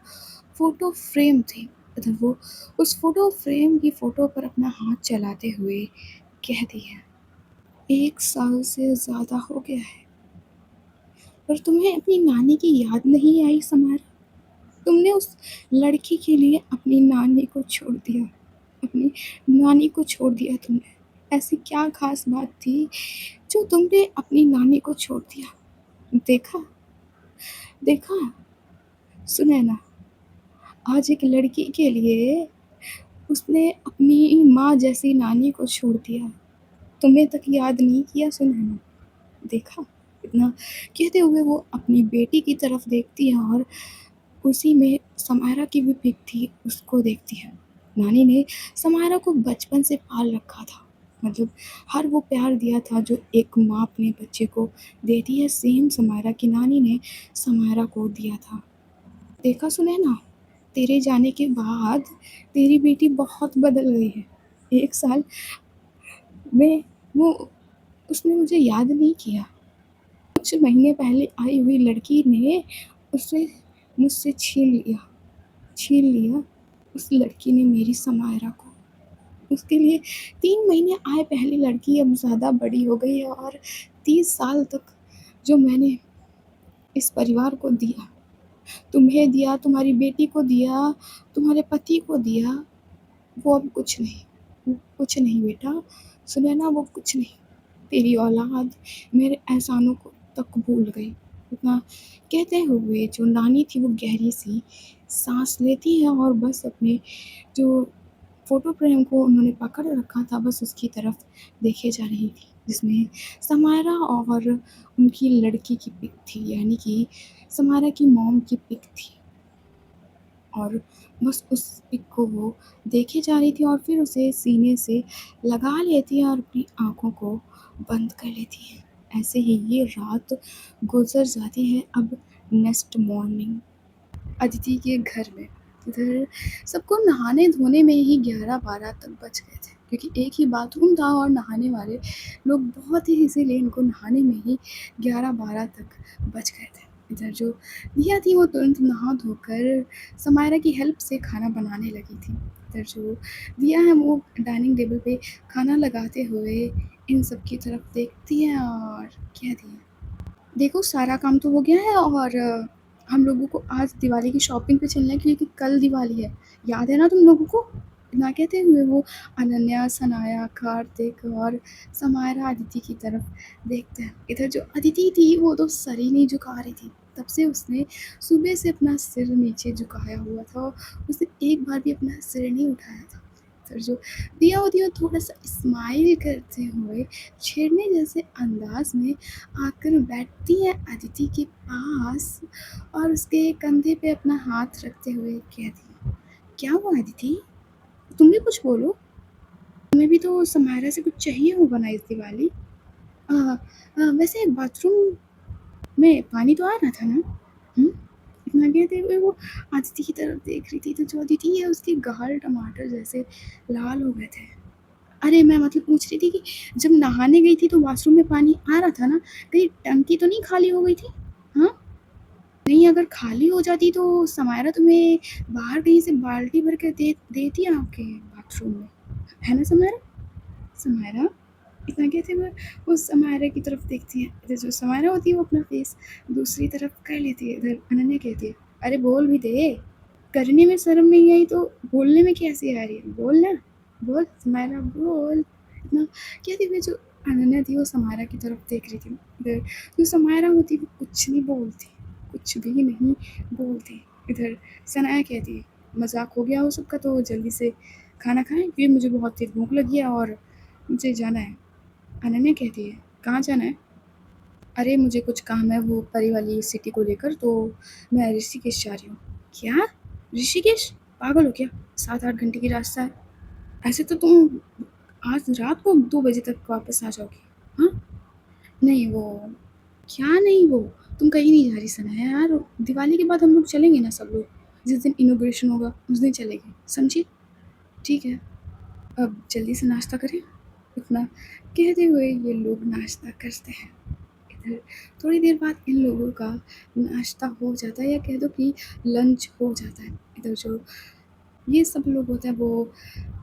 फ़ोटो फ्रेम थी। तथा वो उस फ़ोटो फ्रेम की फ़ोटो पर अपना हाथ चलाते हुए कहती है, 1 साल से ज़्यादा हो गया है, पर तुम्हें अपनी नानी की याद नहीं आई समारा? तुमने उस लड़की के लिए अपनी नानी को छोड़ दिया। अपनी नानी को छोड़ दिया तुमने। ऐसी क्या ख़ास बात थी जो तुमने अपनी नानी को छोड़ दिया? देखा देखा सुनैना, आज एक लड़की के लिए उसने अपनी माँ जैसी नानी को छोड़ दिया। तुम्हें तक याद नहीं किया सुनैना, देखा? इतना कहते हुए वो अपनी बेटी की तरफ देखती है और उसी में समायरा की भी पिक थी, उसको देखती है। नानी ने समायरा को बचपन से पाल रखा था। मतलब हर वो प्यार दिया था जो एक माँ अपने बच्चे को देती है, सेम समायरा की नानी ने समायरा को दिया था। देखा सुनैना, तेरे जाने के बाद तेरी बेटी बहुत बदल गई है। 1 साल में वो उसने मुझे याद नहीं किया। कुछ महीने पहले आई हुई लड़की ने उसे मुझसे छीन लिया उस लड़की ने मेरी समायरा को। उसके लिए 3 महीने आए पहली लड़की अब ज़्यादा बड़ी हो गई है और 30 साल तक जो मैंने इस परिवार को दिया, तुम्हें दिया, तुम्हारी बेटी को दिया, तुम्हारे पति को दिया, वो अब कुछ नहीं। वो कुछ नहीं बेटा, सुने ना वो कुछ नहीं। तेरी औलाद मेरे एहसानों को तक भूल गई। इतना कहते हुए जो नानी थी वो गहरी सी साँस लेती है और बस अपने जो फ़ोटो फ्रेम को उन्होंने पकड़ रखा था बस उसकी तरफ देखे जा रही थी, जिसमें समायरा और उनकी लड़की की पिक थी, यानी कि समायरा की मॉम की पिक थी। और बस उस पिक को वो देखे जा रही थी और फिर उसे सीने से लगा लेती है और अपनी आँखों को बंद कर लेती है। ऐसे ही ये रात गुज़र जाती है। अब नेक्स्ट मॉर्निंग अदिति के घर में, इधर सबको नहाने-धोने में ही 11-12 तक बज गए थे, क्योंकि एक ही बाथरूम था और नहाने वाले लोग बहुत ही, इसीलिए इनको नहाने में ही 11-12 तक बज गए थे। इधर जो दिया थी वो तुरंत नहा धोकर समायरा की हेल्प से खाना बनाने लगी थी। इधर जो दिया है वो डाइनिंग टेबल पे खाना लगाते हुए इन सब की तरफ देखती है और कहती है, देखो सारा काम तो हो गया है और हम लोगों को आज दिवाली की शॉपिंग पे चलना है क्योंकि कल दिवाली है। याद है ना तुम लोगों को? इतना कहते हुए वो अनन्या, सनाया, कार्तिक और समायरा अदिति की तरफ देखते हैं। इधर जो अदिति थी वो तो सर ही नहीं झुका रही थी। तब से उसने सुबह से अपना सिर नीचे झुकाया हुआ था और उसने एक बार भी अपना सिर नहीं उठाया था। इधर जो दिया होती है वो थोड़ा-सा स्माइल करते हुए छेड़ने जैसे अंदाज़ में आकर बैठती है अदिति के पास और उसके कंधे पे अपना हाथ रखते हुए कहती है, क्या हुआ अदिति? तुम भी कुछ बोलो। तुम्हें भी तो समायरा से कुछ चाहिए होगा ना इस दिवाली। वैसे बाथरूम में पानी तो आ रहा था ना? हुँ? इतना कहते हुए वो अदिति की तरफ देख रही थी तो जो अदिति है उसके गाल टमाटर जैसे लाल हो गए थे। अरे मैं मतलब पूछ रही थी कि जब नहाने गई थी तो वॉशरूम में पानी आ रहा था ना? कहीं टंकी तो नहीं खाली हो गई थी? हाँ? नहीं, अगर खाली हो जाती तो समायरा तुम्हें बाहर कहीं से बाल्टी भर के देती आपके बाथरूम में, है ना समायरा? समायरा? इतना कहते हुए वो समायरा की तरफ देखती है। इधर जो समायरा होती है वो अपना फेस दूसरी तरफ कर लेती है। इधर अनन्या कहती है, अरे बोल भी दे। करने में शर्म नहीं आई तो बोलने में कैसी आ रही है? बोल ना, बोल समायरा बोल। इतना कहते हुए जो अनन्या थी वो समायरा की तरफ देख रही थी। इधर जो समायरा होती वो कुछ नहीं बोलती, कुछ भी नहीं बोलती। इधर सनाया कहती है, मज़ाक हो गया हो सबका तो जल्दी से खाना खाएँ क्योंकि मुझे बहुत तेज़ भूख लगी है और मुझे जाना है। अनन्या कहती है, कहाँ जाना है? अरे मुझे कुछ काम है वो परी वाली सिटी को लेकर, तो मैं ऋषिकेश जा रही हूँ। क्या? ऋषिकेश? पागल हो क्या? 7-8 घंटे की रास्ता है। ऐसे तो तुम आज रात को 2 बजे तक वापस आ जाओगी। हाँ? नहीं वो क्या नहीं वो? तुम कहीं नहीं जा रही सना यार, दिवाली के बाद हम लोग चलेंगे ना सब लोग। जिस दिन इनॉग्रेशन होगा उस दिन चलेंगे, समझी? ठीक है, अब जल्दी से नाश्ता करें। इतना कहते हुए ये लोग नाश्ता करते हैं। इधर थोड़ी देर बाद इन लोगों का नाश्ता हो जाता है या कह दो कि लंच हो जाता है। इधर जो ये सब लोग होते हैं वो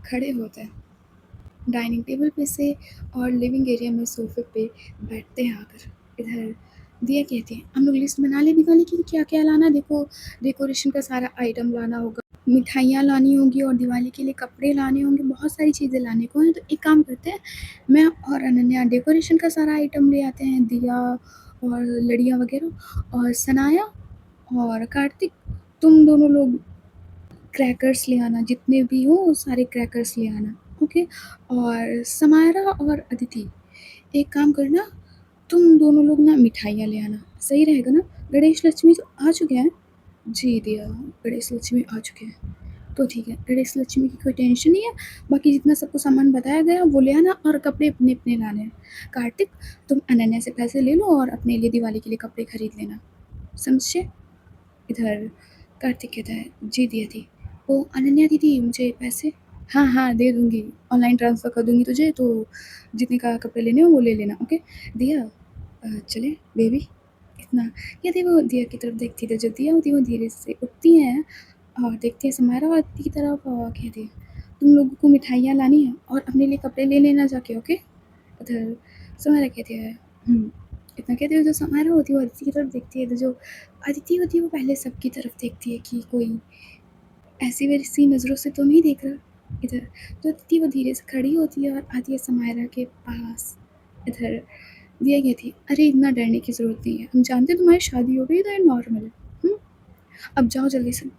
खड़े होते हैं डाइनिंग टेबल पे से और लिविंग एरिया में सोफे पे बैठते हैं आकर। इधर दिया कहती है, हम लोग लिस्ट बना लें दिवाली की क्या क्या लाना है। देखो डेकोरेशन का सारा आइटम लाना होगा, मिठाइयाँ लानी होंगी और दिवाली के लिए कपड़े लाने होंगे, बहुत सारी चीज़ें लाने को हैं। तो एक काम करते हैं, मैं और अनन्या डेकोरेशन का सारा आइटम ले आते हैं, दिया और लड़ियाँ वगैरह, और सनाया और कार्तिक तुम दोनों लोग क्रैकर्स ले आना, जितने भी हो वो सारे क्रैकर्स ले आना, ओके। और समायरा और अदिति एक काम करना, तुम दोनों लोग ना मिठाइयाँ ले आना, सही रहेगा ना? गणेश लक्ष्मी तो आ चुके हैं। जी दिया, गणेश लक्ष्मी आ चुके हैं तो ठीक है, गणेश लक्ष्मी की कोई टेंशन नहीं है। बाकी जितना सबको सामान बताया गया वो ले आना और कपड़े अपने अपने लाने हैं। कार्तिक तुम अनन्या से पैसे ले लो और अपने लिए दिवाली के लिए कपड़े खरीद लेना, समझे? इधर कार्तिक कहता है, जी दिया थी। ओ अनन्या दीदी मुझे पैसे, हाँ हाँ दे दूँगी, ऑनलाइन ट्रांसफ़र कर दूँगी तुझे, तो जितने का कपड़े लेने हो वो ले लेना, ओके। दिया चलें बेबी? इतना कहते वो दिया की तरफ देखती है, तो जो दिया होती है वो धीरे से उठती हैं और देखती है समायरा और आदित्य की तरफ और कहती है, तुम लोगों को मिठाइयाँ लानी है और अपने लिए कपड़े ले लेना जाके, ओके। उधर समायरा कहती है, इतना कहते हुए जो समारोह होती है वो अदिति की तरफ देखती है, तो जो अदिति होती है वो पहले सबकी तरफ देखती है कि कोई ऐसी वैसी नज़रों से तो नहीं देख रहा इधर। तो अदिति वो धीरे से खड़ी होती है और आती है समायरा के पास। इधर दिया कहती है, अरे इतना डरने की ज़रूरत नहीं है, हम जानते हैं तुम्हारी शादी हो गई, तो ये नॉर्मल है। अब जाओ जल्दी से,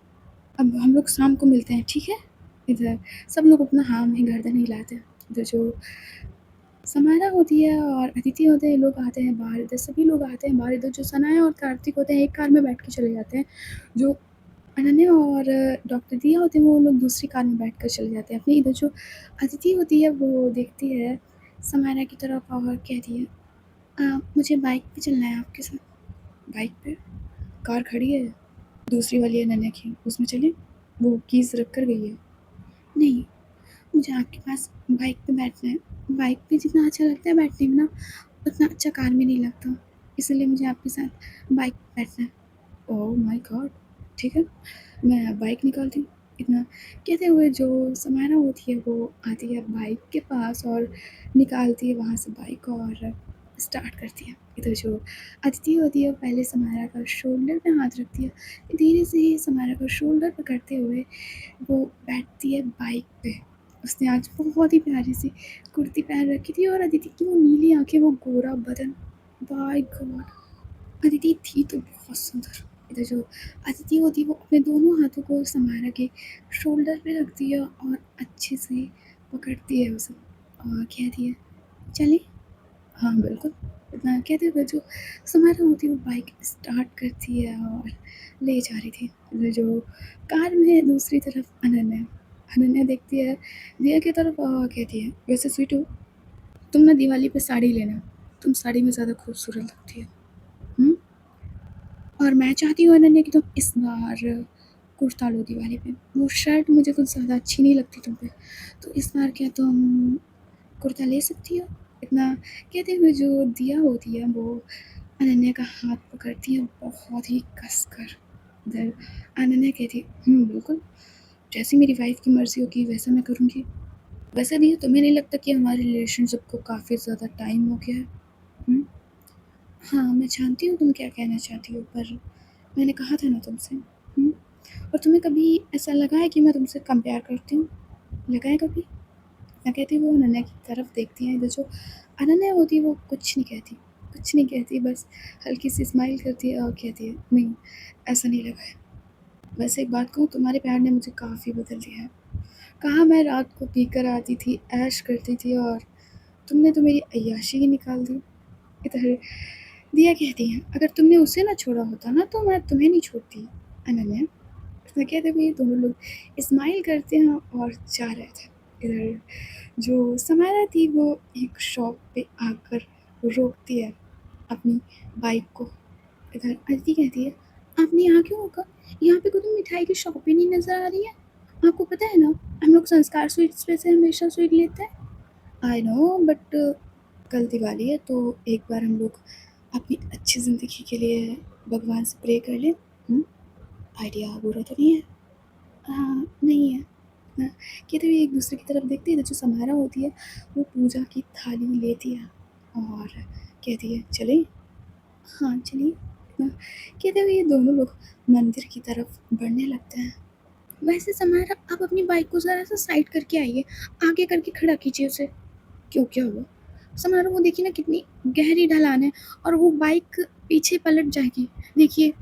अब हम लोग शाम को मिलते हैं, ठीक है? इधर सब लोग अपना हाँ में गर्दन हिलाते हैं। इधर जो समायरा होती है और अदिति होते हैं, लोग आते हैं बाहर, इधर सभी लोग आते हैं बाहर। इधर जो सनाया और कार्तिक होते हैं एक कार में बैठ के चले जाते हैं, जो अनन्या और डॉक्टर दिया होते हैं वो लोग दूसरी कार में बैठ कर चले जाते हैं अपनी। इधर जो अदिति होती है वो देखती है समायरा की तरफ और कहती है, मुझे बाइक पे चलना है आपके साथ। बाइक पे? कार खड़ी है दूसरी वाली अनन्या की, उसमें चलें? वो कीज़ रख कर गई है। नहीं, मुझे आपके पास बाइक पे बैठना है। बाइक पे जितना अच्छा लगता है बैठने में ना, उतना अच्छा कार में नहीं लगता, इसलिए मुझे आपके साथ बाइक पे बैठना है। Oh my God! ठीक है, मैं बाइक निकालती हूँ। इतना कहते हुए जो समायरा होती है वो आती है बाइक के पास और निकालती है वहाँ से बाइक और स्टार्ट करती है। इधर जो अदिति होती है वो पहले समायरा का शोल्डर पे हाथ रखती है, धीरे से ही समायरा का शोल्डर पकड़ते हुए वो बैठती है बाइक पे। उसने आज बहुत ही प्यारी सी कुर्ती पहन रखी थी और अदिति की वो नीली आँखें, वो गोरा बदन, बाय गॉड! अदिति थी तो बहुत सुंदर। इधर जो अदिति होती है वो अपने दोनों हाथों को समायरा के शोल्डर पे रखती है और अच्छे से पकड़ती है उसे और कहती है, चलें? हाँ, बिल्कुल। इतना कहते हुए जो समायरा होती है वो बाइक स्टार्ट करती है और ले जा रही थी। इधर जो कार में दूसरी तरफ अनन्या, अनन्या देखती है दिया की तरफ और कहती है, वैसे स्वीटू, तुम ना दिवाली पे साड़ी लेना, तुम साड़ी में ज़्यादा खूबसूरत लगती हो। हुँ? और मैं चाहती हूँ अनन्या कि तुम इस बार कुर्ता लो दिवाली पे। वो शर्ट मुझे कुछ ज़्यादा अच्छी नहीं लगती तुम पे, तो इस बार क्या तुम कुर्ता ले सकती हो? इतना कहते हुए जो दिया होती है वो अनन्या का हाथ पकड़ती है बहुत ही कसकर। इधर अनन्या कहती है, बिल्कुल, जैसी मेरी वाइफ़ की मर्ज़ी होगी वैसा मैं करूँगी। वैसे भी तुम्हें नहीं लगता कि हमारे रिलेशनशिप को काफ़ी ज़्यादा टाइम हो गया है? हुँ? हाँ, मैं जानती हूँ तुम क्या कहना चाहती हो, पर मैंने कहा था ना तुमसे। और तुम्हें कभी ऐसा लगा है कि मैं तुमसे कंपेयर करती हूँ? लगा है कभी? ना कहती वो अनन्या की तरफ देखती है। इधर जो अनन्या होती है वो कुछ नहीं कहती, कुछ नहीं कहती, बस हल्की सी स्माइल करती है और कहती है, नहीं, ऐसा नहीं लगा है। वैसे एक बात कहूँ, तुम्हारे प्यार ने मुझे काफ़ी बदल दिया है। कहाँ मैं रात को पीकर आती थी, ऐश करती थी और तुमने तो मेरी अय्याशी ही निकाल दी। इधर दिया कहती है, अगर तुमने उसे ना छोड़ा होता ना तो मैं तुम्हें नहीं छोड़ती अनन्या। उसने कहते हुए दोनों लोग स्माइल करते हैं और जा रहे थे। इधर जो समायरा थी वो एक शॉप पे आकर रोकती है अपनी बाइक को। इधर अदिति कहती है, आपने यहाँ क्यों रोका? यहाँ पे कोई तो मिठाई की शॉप ही नहीं नज़र आ रही है। आपको पता है ना, हम लोग संस्कार स्वीट्स पे से हमेशा स्वीट लेते हैं। आई नो, बट कल दिवाली है तो एक बार हम लोग अपनी अच्छी ज़िंदगी के लिए भगवान से प्रे कर लें। आइडिया बुरा तो नहीं है? हाँ, नहीं है। हाँ, कहते हुए एक दूसरे की तरफ देखते हैं, तो जो समारा होती है वो पूजा की थाली लेती है और कहती है, चलें? हाँ, चलिए। हाँ, कहते हुए ये दोनों लोग मंदिर की तरफ बढ़ने लगते हैं। वैसे समारा, आप अपनी बाइक को ज़रा सा साइड करके आइए, आगे करके खड़ा कीजिए उसे। क्यों, क्या हुआ? समारा, वो देखिए ना कितनी गहरी ढलान है और वो बाइक पीछे पलट जाएगी। देखिए,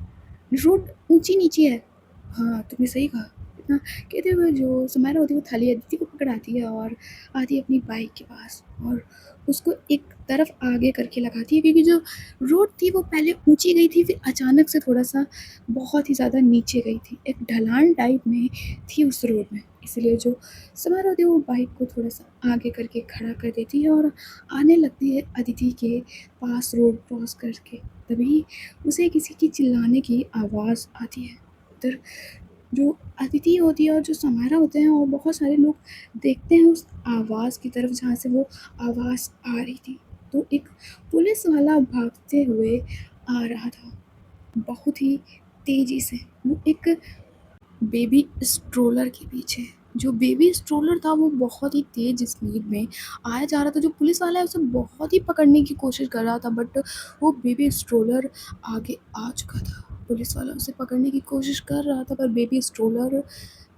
रोड ऊँची नीची है। हाँ, तुमने सही कहा। इतना कहते हुए जो समायरा होती है वो थाली अदिति को पकड़ाती है और आती है अपनी बाइक के पास और उसको एक तरफ आगे करके लगाती है, क्योंकि जो रोड थी वो पहले ऊँची गई थी, फिर अचानक से थोड़ा-सा बहुत ही ज़्यादा नीचे गई थी। एक ढलान टाइप में थी उस रोड में। इसलिए जो समायरा होती है वो बाइक को थोड़ा-सा आगे करके खड़ा कर देती है और आने लगती है अदिति के पास रोड क्रॉस करके। तभी उसे किसी की चिल्लाने की आवाज़ आती है। उधर जो अदिति होती है और जो समायरा होते हैं और बहुत सारे लोग देखते हैं उस आवाज़ की तरफ जहाँ से वो आवाज़ आ रही थी। तो एक पुलिस वाला भागते हुए आ रहा था, बहुत ही तेज़ी से। वो एक बेबी स्ट्रोलर के पीछे जो बेबी स्ट्रोलर था वो बहुत ही तेज़ स्पीड में आया जा रहा था, जो पुलिस वाला है उसे बहुत ही पकड़ने की कोशिश कर रहा था, बट वो बेबी स्ट्रोलर आगे आ चुका था। पुलिस वाला उसे पकड़ने की कोशिश कर रहा था, पर बेबी स्ट्रोलर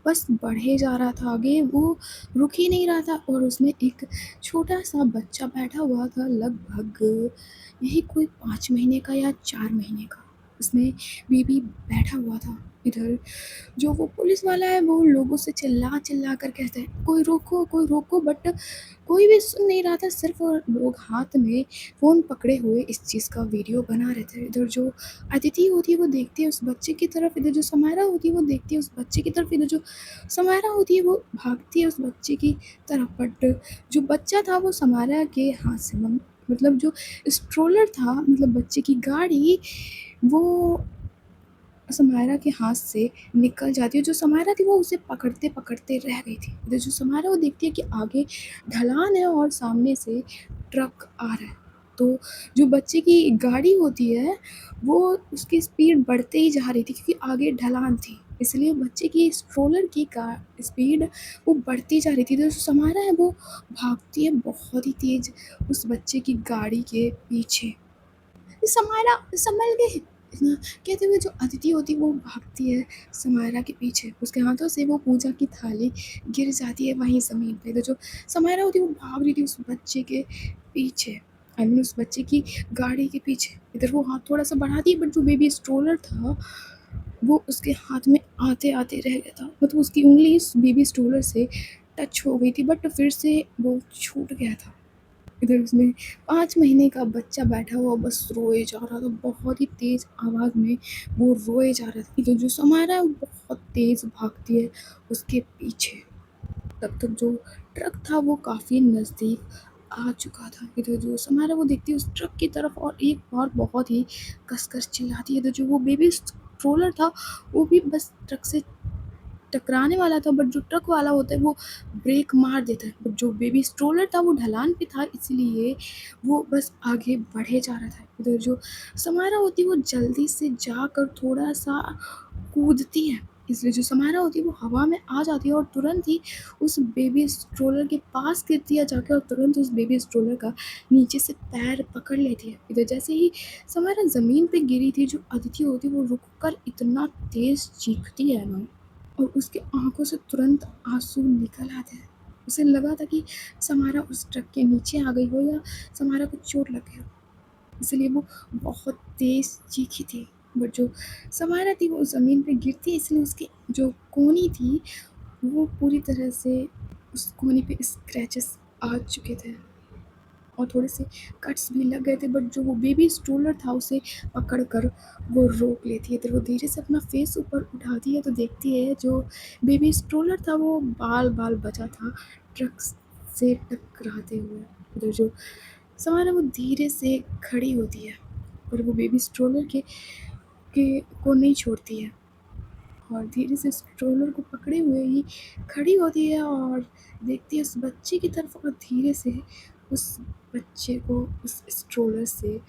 बस बढ़े जा रहा था आगे, वो रुक ही नहीं रहा था और उसमें एक छोटा-सा बच्चा बैठा हुआ था, लगभग यही कोई 5 महीने का या 4 महीने का। उसमें बेबी बैठा हुआ था। इधर जो वो पुलिस वाला है वो लोगों से चिल्ला-चिल्ला कर कहता है, कोई रोको, बट कोई भी सुन नहीं रहा था, सिर्फ़ लोग हाथ में फ़ोन पकड़े हुए इस चीज़ का वीडियो बना रहे थे। इधर जो अदिति होती है वो देखती है उस बच्चे की तरफ, इधर जो समायरा होती है वो देखती है उस बच्चे की तरफ, इधर जो समायरा होती है वो भागती है उस बच्चे की तरफ, बट जो बच्चा था वो समायरा के हाथ से मतलब जो स्ट्रोलर था, मतलब बच्चे की गाड़ी, वो समायरा के हाथ से निकल जाती है। जो समायरा थी वो उसे पकड़ते-पकड़ते रह गई थी। इधर जो समायरा वो देखती है कि आगे ढलान है और सामने से ट्रक आ रहा है। तो जो बच्चे की गाड़ी होती है वो उसकी स्पीड बढ़ते ही जा रही थी क्योंकि आगे ढलान थी। इसलिए बच्चे की स्ट्रोलर की का स्पीड वो बढ़ती जा रही थी। तो जो समायरा है वो भागती है बहुत ही तेज़ उस बच्चे की गाड़ी के पीछे। समायरा संभल के इतना कहते हुए जो अदिति होती है वो भागती है समायरा के पीछे, उसके हाथों से वो पूजा की थाली गिर जाती है वहीं ज़मीन पे। तो जो समायरा होती है वो भाग रही थी उस बच्चे के पीछे, आई मीन उस बच्चे की गाड़ी के पीछे। इधर वो हाथ थोड़ा सा बढ़ाती है, बट जो बेबी स्ट्रोलर था वो उसके हाथ में आते आते रह गया था, मतलब उसकी उंगली इस बेबी स्ट्रोलर से टच हो गई थी, बट फिर से वो छूट गया था। इधर उसमें 5 महीने का बच्चा बैठा हुआ बस रोए जा रहा था, बहुत ही तेज़ आवाज़ में वो रोए जा रहा था। इधर जो समायरा है वो बहुत तेज़ भागती है उसके पीछे। तब तक जो ट्रक था वो काफ़ी नज़दीक आ चुका था। इधर जो समायरा वो देखती है उस ट्रक की तरफ और एक बार बहुत ही कस-कस चिल्लाती है। इधर जो वो बेबी स्ट्रोलर था वो भी बस ट्रक से टकराने वाला था, बट जो ट्रक वाला होता है वो ब्रेक मार देता है, बट जो बेबी स्ट्रोलर था वो ढलान पे था, इसलिए वो बस आगे बढ़े जा रहा था। इधर जो समायरा होती है वो जल्दी से जाकर थोड़ा सा कूदती है, इसलिए जो समायरा होती है वो हवा में आ जाती है और तुरंत ही उस बेबी स्ट्रोलर के पास गिरती है जाकर और तुरंत उस बेबी स्ट्रोलर का नीचे से पैर पकड़ लेती है। इधर जैसे ही समायरा ज़मीन पे गिरी थी, जो अदिति होती है वो रुक कर इतना तेज़ चीखती है ना, और उसकी आँखों से तुरंत आँसू निकल आते हैं। उसे लगा था कि समारा उस ट्रक के नीचे आ गई हो या समारा को चोट लग गई हो, इसलिए वो बहुत तेज़ चीखी थी। बट जो समारा थी वो ज़मीन पे गिरती है, इसलिए उसकी जो कोहनी थी वो पूरी तरह से उस कोहनी पे स्क्रैचेस आ चुके थे और थोड़े से कट्स भी लग गए थे, बट जो वो बेबी स्ट्रोलर था उसे पकड़ कर वो रोक लेती है। तो वो धीरे से अपना फेस ऊपर उठाती है तो देखती है जो बेबी स्ट्रोलर था वो बाल-बाल बचा था ट्रक से टकराते हुए। उधर जो सवार है वो धीरे से खड़ी होती है, पर वो बेबी स्ट्रोलर के को नहीं छोड़ती है और धीरे से स्ट्रोलर को पकड़े हुए ही खड़ी होती है और देखती है उस बच्चे की तरफ और धीरे से उस बच्चे को उस स्ट्रोलर से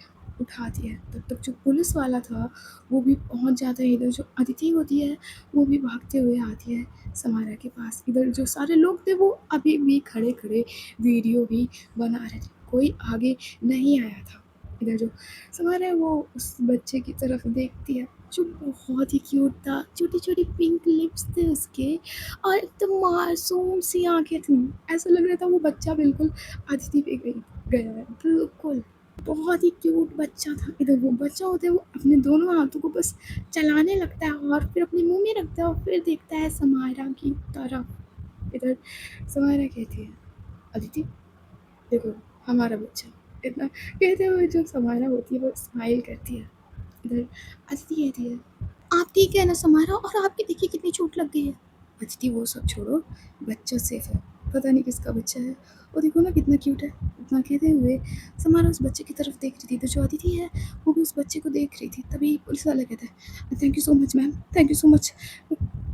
उठाती है। तब तक जो पुलिस वाला था वो भी पहुंच जाता है। इधर जो अदिति होती है वो भी भागते हुए आती है समारा के पास। इधर जो सारे लोग थे वो अभी भी खड़े खड़े वीडियो भी बना रहे थे, कोई आगे नहीं आया था। इधर जो समारा है वो उस बच्चे की तरफ देखती है जो बहुत ही क्यूट था, छोटी-छोटी पिंक लिप्स थे उसके और एकदम मासूम सी आँखें थीं। ऐसा लग रहा था वो बच्चा बिल्कुल अदिति पे गया है, बिल्कुल। बहुत ही क्यूट बच्चा था। इधर वो बच्चा होता है वो अपने दोनों हाथों को बस चलाने लगता है और फिर अपने मुँह में रखता है और फिर देखता है समायरा की तरफ। इधर समायरा कहती है, "अदिति, देखो हमारा बच्चा।" इतना कहते हुए जो समायरा होती है वो स्माइल करती है। इधर अदिति कहती है, आप ठीक है ना समारा, और आपकी देखिए कितनी चोट लग गई है। अदिति वो सब छोड़ो, बच्चा सेफ है, पता नहीं किसका बच्चा है, वो देखो ना कितना क्यूट है। इतना कहते हुए समारा उस बच्चे की तरफ देख रही थी, तो जो अदिति है वो भी उस बच्चे को देख रही थी। तभी पुलिस वाला कहता है, thank you so much ma'am, thank you so much.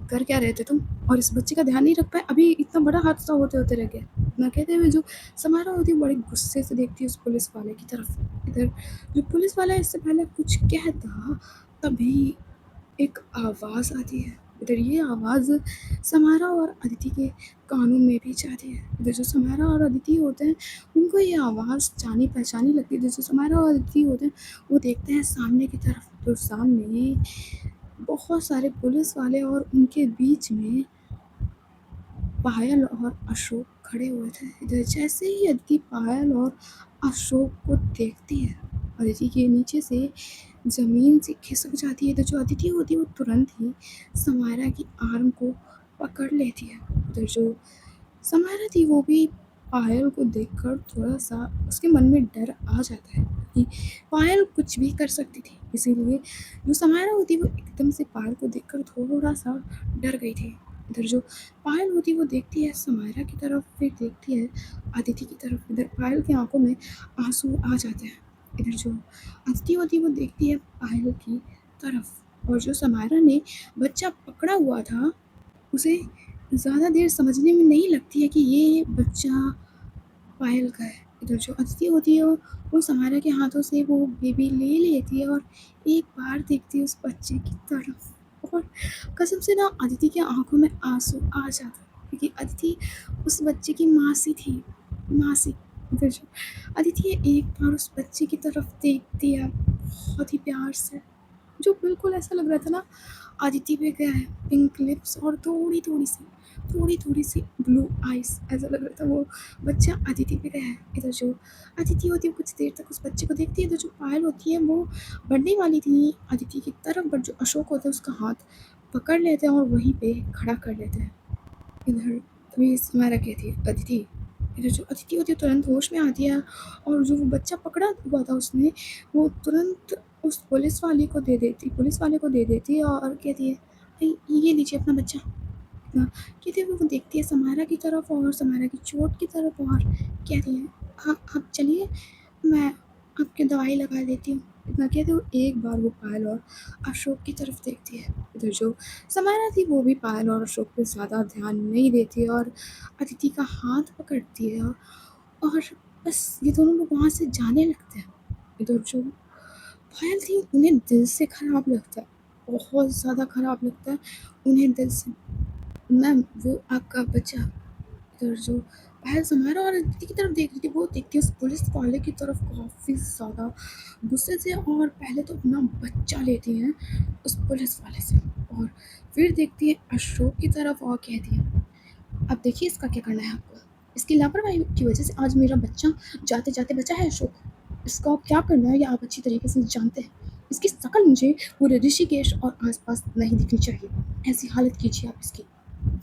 कर क्या रहे थे तुम और इस बच्चे का ध्यान नहीं रख पाए, अभी इतना बड़ा हादसा होते होते रह गया। इतना कहते हुए जो समारा होती है बड़े गुस्से से देखती है उस पुलिस वाले की तरफ। इधर जो पुलिस वाला इससे पहले कुछ कहता, तभी एक आवाज़ आती है। इधर ये आवाज़ समारा और अदिति के कानों में भी जाती है। इधर जो समारा और अदिति होते हैं, उनको ये आवाज़ जानी-पहचानी लगती है। इधर जो समारा और अदिति होते हैं, वो देखते हैं सामने की तरफ, तो सामने बहुत सारे पुलिस वाले और उनके बीच में पायल और अशोक खड़े हुए थे। इधर जैसे ही अदिति पायल और अशोक को देखती है, अदिति के नीचे से ज़मीन से खिसक जाती है। इधर जो अदिति होती है वो तुरंत ही समायरा की आर्म को पकड़ लेती है। इधर जो समायरा थी वो भी पायल को देखकर थोड़ा-सा उसके मन में डर आ जाता है कि पायल कुछ भी कर सकती थी। इसीलिए जो समायरा होती है वो एकदम से पायल को देखकर थोड़ा-सा डर गई थी। इधर जो पायल होती है वो देखती है समायरा की तरफ, फिर देखती है अदिति की तरफ। इधर पायल की आँखों में आँसू आ जाते हैं। इधर जो अदिति होती है वो देखती है पायल की तरफ, और जो समायरा ने बच्चा पकड़ा हुआ था उसे ज़्यादा देर समझने में नहीं लगती है कि ये बच्चा पायल का है। इधर जो अदिति होती है वो समायरा के हाथों से वो बेबी ले लेती है और एक बार देखती है उस बच्चे की तरफ, और कसम से ना अदिति की आँखों में आँसू आ जाता है, क्योंकि अदिति उस बच्चे की मासी थी, मासी। इधर जो अदिति एक बार उस बच्चे की तरफ देखती है बहुत ही प्यार से, जो बिल्कुल ऐसा लग रहा था ना अदिति पे क्या है, पिंक लिप्स और थोड़ी-थोड़ी सी ब्लू आइज़, ऐसा लग रहा था वो बच्चा अदिति पे गया है। इधर जो अदिति होती है कुछ देर तक उस बच्चे को देखती है। इधर जो पायल होती है वो बढ़ने वाली थी अदिति की तरफ, बट जो अशोक होता है उसका हाथ पकड़ लेते हैं और वहीं पे खड़ा कर लेते हैं। इधर तभी समायरा कहती है अदिति। इधर जो अदिति होती है तुरंत होश में आती है, और जो वो बच्चा पकड़ा हुआ था उसने वो तुरंत उस पुलिस वाले को दे देती है और कहती है, ये लीजिए अपना बच्चा। इतना कहते हुए वो देखती है समायरा की तरफ और समायरा की चोट की तरफ, और कहती है, हाँ आप चलिए, मैं आपकी दवाई लगा देती हूँ। इतना कहते हुए एक बार वो पायल और अशोक की तरफ देखती है। इधर जो समायरा थी वो भी पायल और अशोक पे ज़्यादा ध्यान नहीं देती है और अदिति का हाथ पकड़ती है, और बस ये दोनों लोग वहाँ से जाने लगते हैं। इधर जो पायल थी उन्हें दिल से खराब लगता है, बहुत ज़्यादा खराब लगता है उन्हें दिल से। मैम वो आपका बच्चा। इधर जो पायल समायरा और अदिति की तरफ देख रही थी, वो देखती है उस पुलिस वाले की तरफ काफ़ी ज़्यादा गुस्से से, और पहले तो अपना बच्चा लेती है उस पुलिस वाले से, और फिर देखती है अशोक की तरफ और कहती है, अब देखिए इसका क्या करना है आपको। इसकी लापरवाही की वजह से आज मेरा बच्चा जाते जाते बचा है अशोक। इसका अब क्या करना है ये आप अच्छी तरीके से जानते हैं। इसकी शक्ल मुझे पूरे ऋषिकेश और आसपास नहीं दिखनी चाहिए। ऐसी हालत कीजिए आप इसकी।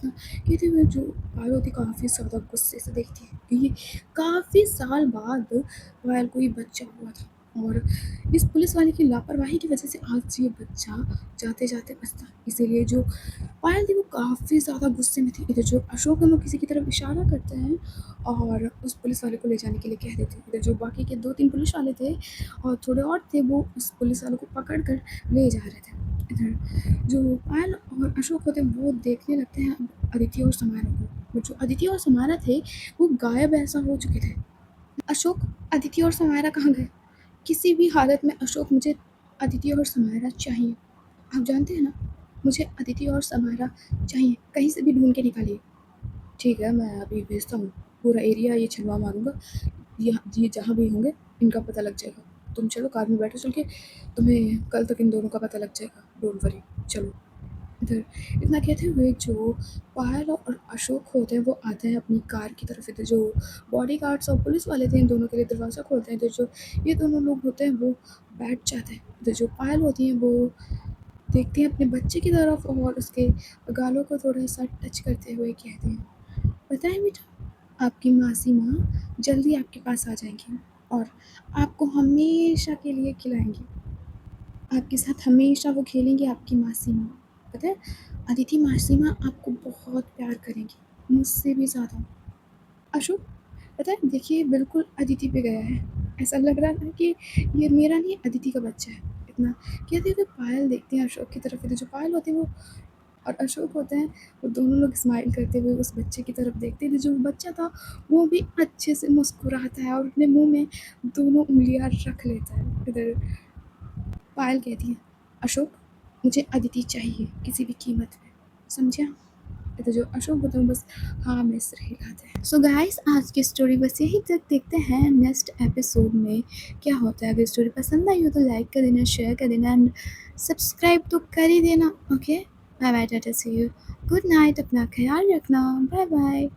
कहते हुए जो पार्वती काफ़ी ज़्यादा गुस्से से देखती है, क्योंकि काफ़ी साल बाद पायल को ये बच्चा हुआ था, और इस पुलिस वाले की लापरवाही की वजह से आज ये बच्चा जाते जाते बचता। इसीलिए जो पायल थी वो काफ़ी ज़्यादा गुस्से में थी। इधर जो अशोक है वो किसी की तरफ इशारा करते हैं और उस पुलिस वाले को ले जाने के लिए कह देते हैं। इधर जो बाकी के 2-3 पुलिस वाले थे और थोड़े और थे, वो उस पुलिस वाले को पकड़ कर ले जा रहे थे। इधर जो पायल और अशोक होते हैं वो देखने लगते हैं अदिति और समायरा को। वो जो अदिति और समायरा थे वो गायब ऐसा हो चुके थे। अशोक, अदिति और समायरा कहाँ गए? किसी भी हालत में अशोक, मुझे अदिति और समायरा चाहिए। आप जानते हैं ना, मुझे अदिति और समायरा चाहिए, कहीं से भी ढूँढ के निकालिए। ठीक है, मैं अभी भेजता हूँ, पूरा एरिया ये छलवा मारूँगा, ये जहाँ भी होंगे इनका पता लग जाएगा। तुम चलो कार में बैठो चल के, तुम्हें कल तक इन दोनों का पता लग जाएगा, डोंट वरी, चलो। इधर इतना कहते हुए जो पायल और अशोक होते हैं वो आते हैं अपनी कार की तरफ। इधर जो बॉडीगार्ड्स और पुलिस वाले थे इन दोनों के लिए दरवाज़ा खोलते हैं। इधर जो ये दोनों लोग होते हैं वो बैठ जाते हैं। इधर जो पायल होती हैं वो देखती हैं अपने बच्चे की तरफ और उसके गालों को थोड़ा-सा टच करते हुए कहती हैं, पता है बेटा, आपकी मासी माँ जल्दी आपके पास आ जाएँगी और आपको हमेशा के लिए खिलाएँगी। आपके साथ हमेशा वो खेलेंगी, आपकी मासी माँ। पता है, अदिति मासी माँ आपको बहुत प्यार करेंगी, मुझसे भी ज़्यादा। अशोक, पता है देखिए बिल्कुल अदिति पे गया है। ऐसा लग रहा था कि ये मेरा नहीं अदिति का बच्चा है। इतना कहते हुए पायल देखते हैं अशोक की तरफ। इधर जो पायल होते हैं वो और अशोक होते हैं, वो दोनों लोग स्माइल करते हुए उस बच्चे की तरफ देखते हैं। जो बच्चा था वो भी अच्छे से मुस्कुराता है और अपने मुँह में दोनों उँगलियाँ रख लेता है। इधर पायल कहती है, अशोक, मुझे अदिति चाहिए किसी भी कीमत पे। समझा? ये तो जो अशोक गौतम बस हाँ मिस रही बात है। सो गाइस आज की स्टोरी बस यहीं तक, देखते हैं नेक्स्ट एपिसोड में क्या होता है। अगर स्टोरी पसंद आई हो तो लाइक कर देना, शेयर कर देना एंड सब्सक्राइब तो कर ही देना। Okay, bye bye, tata, see you, good night, अपना ख्याल रखना, बाय बाय।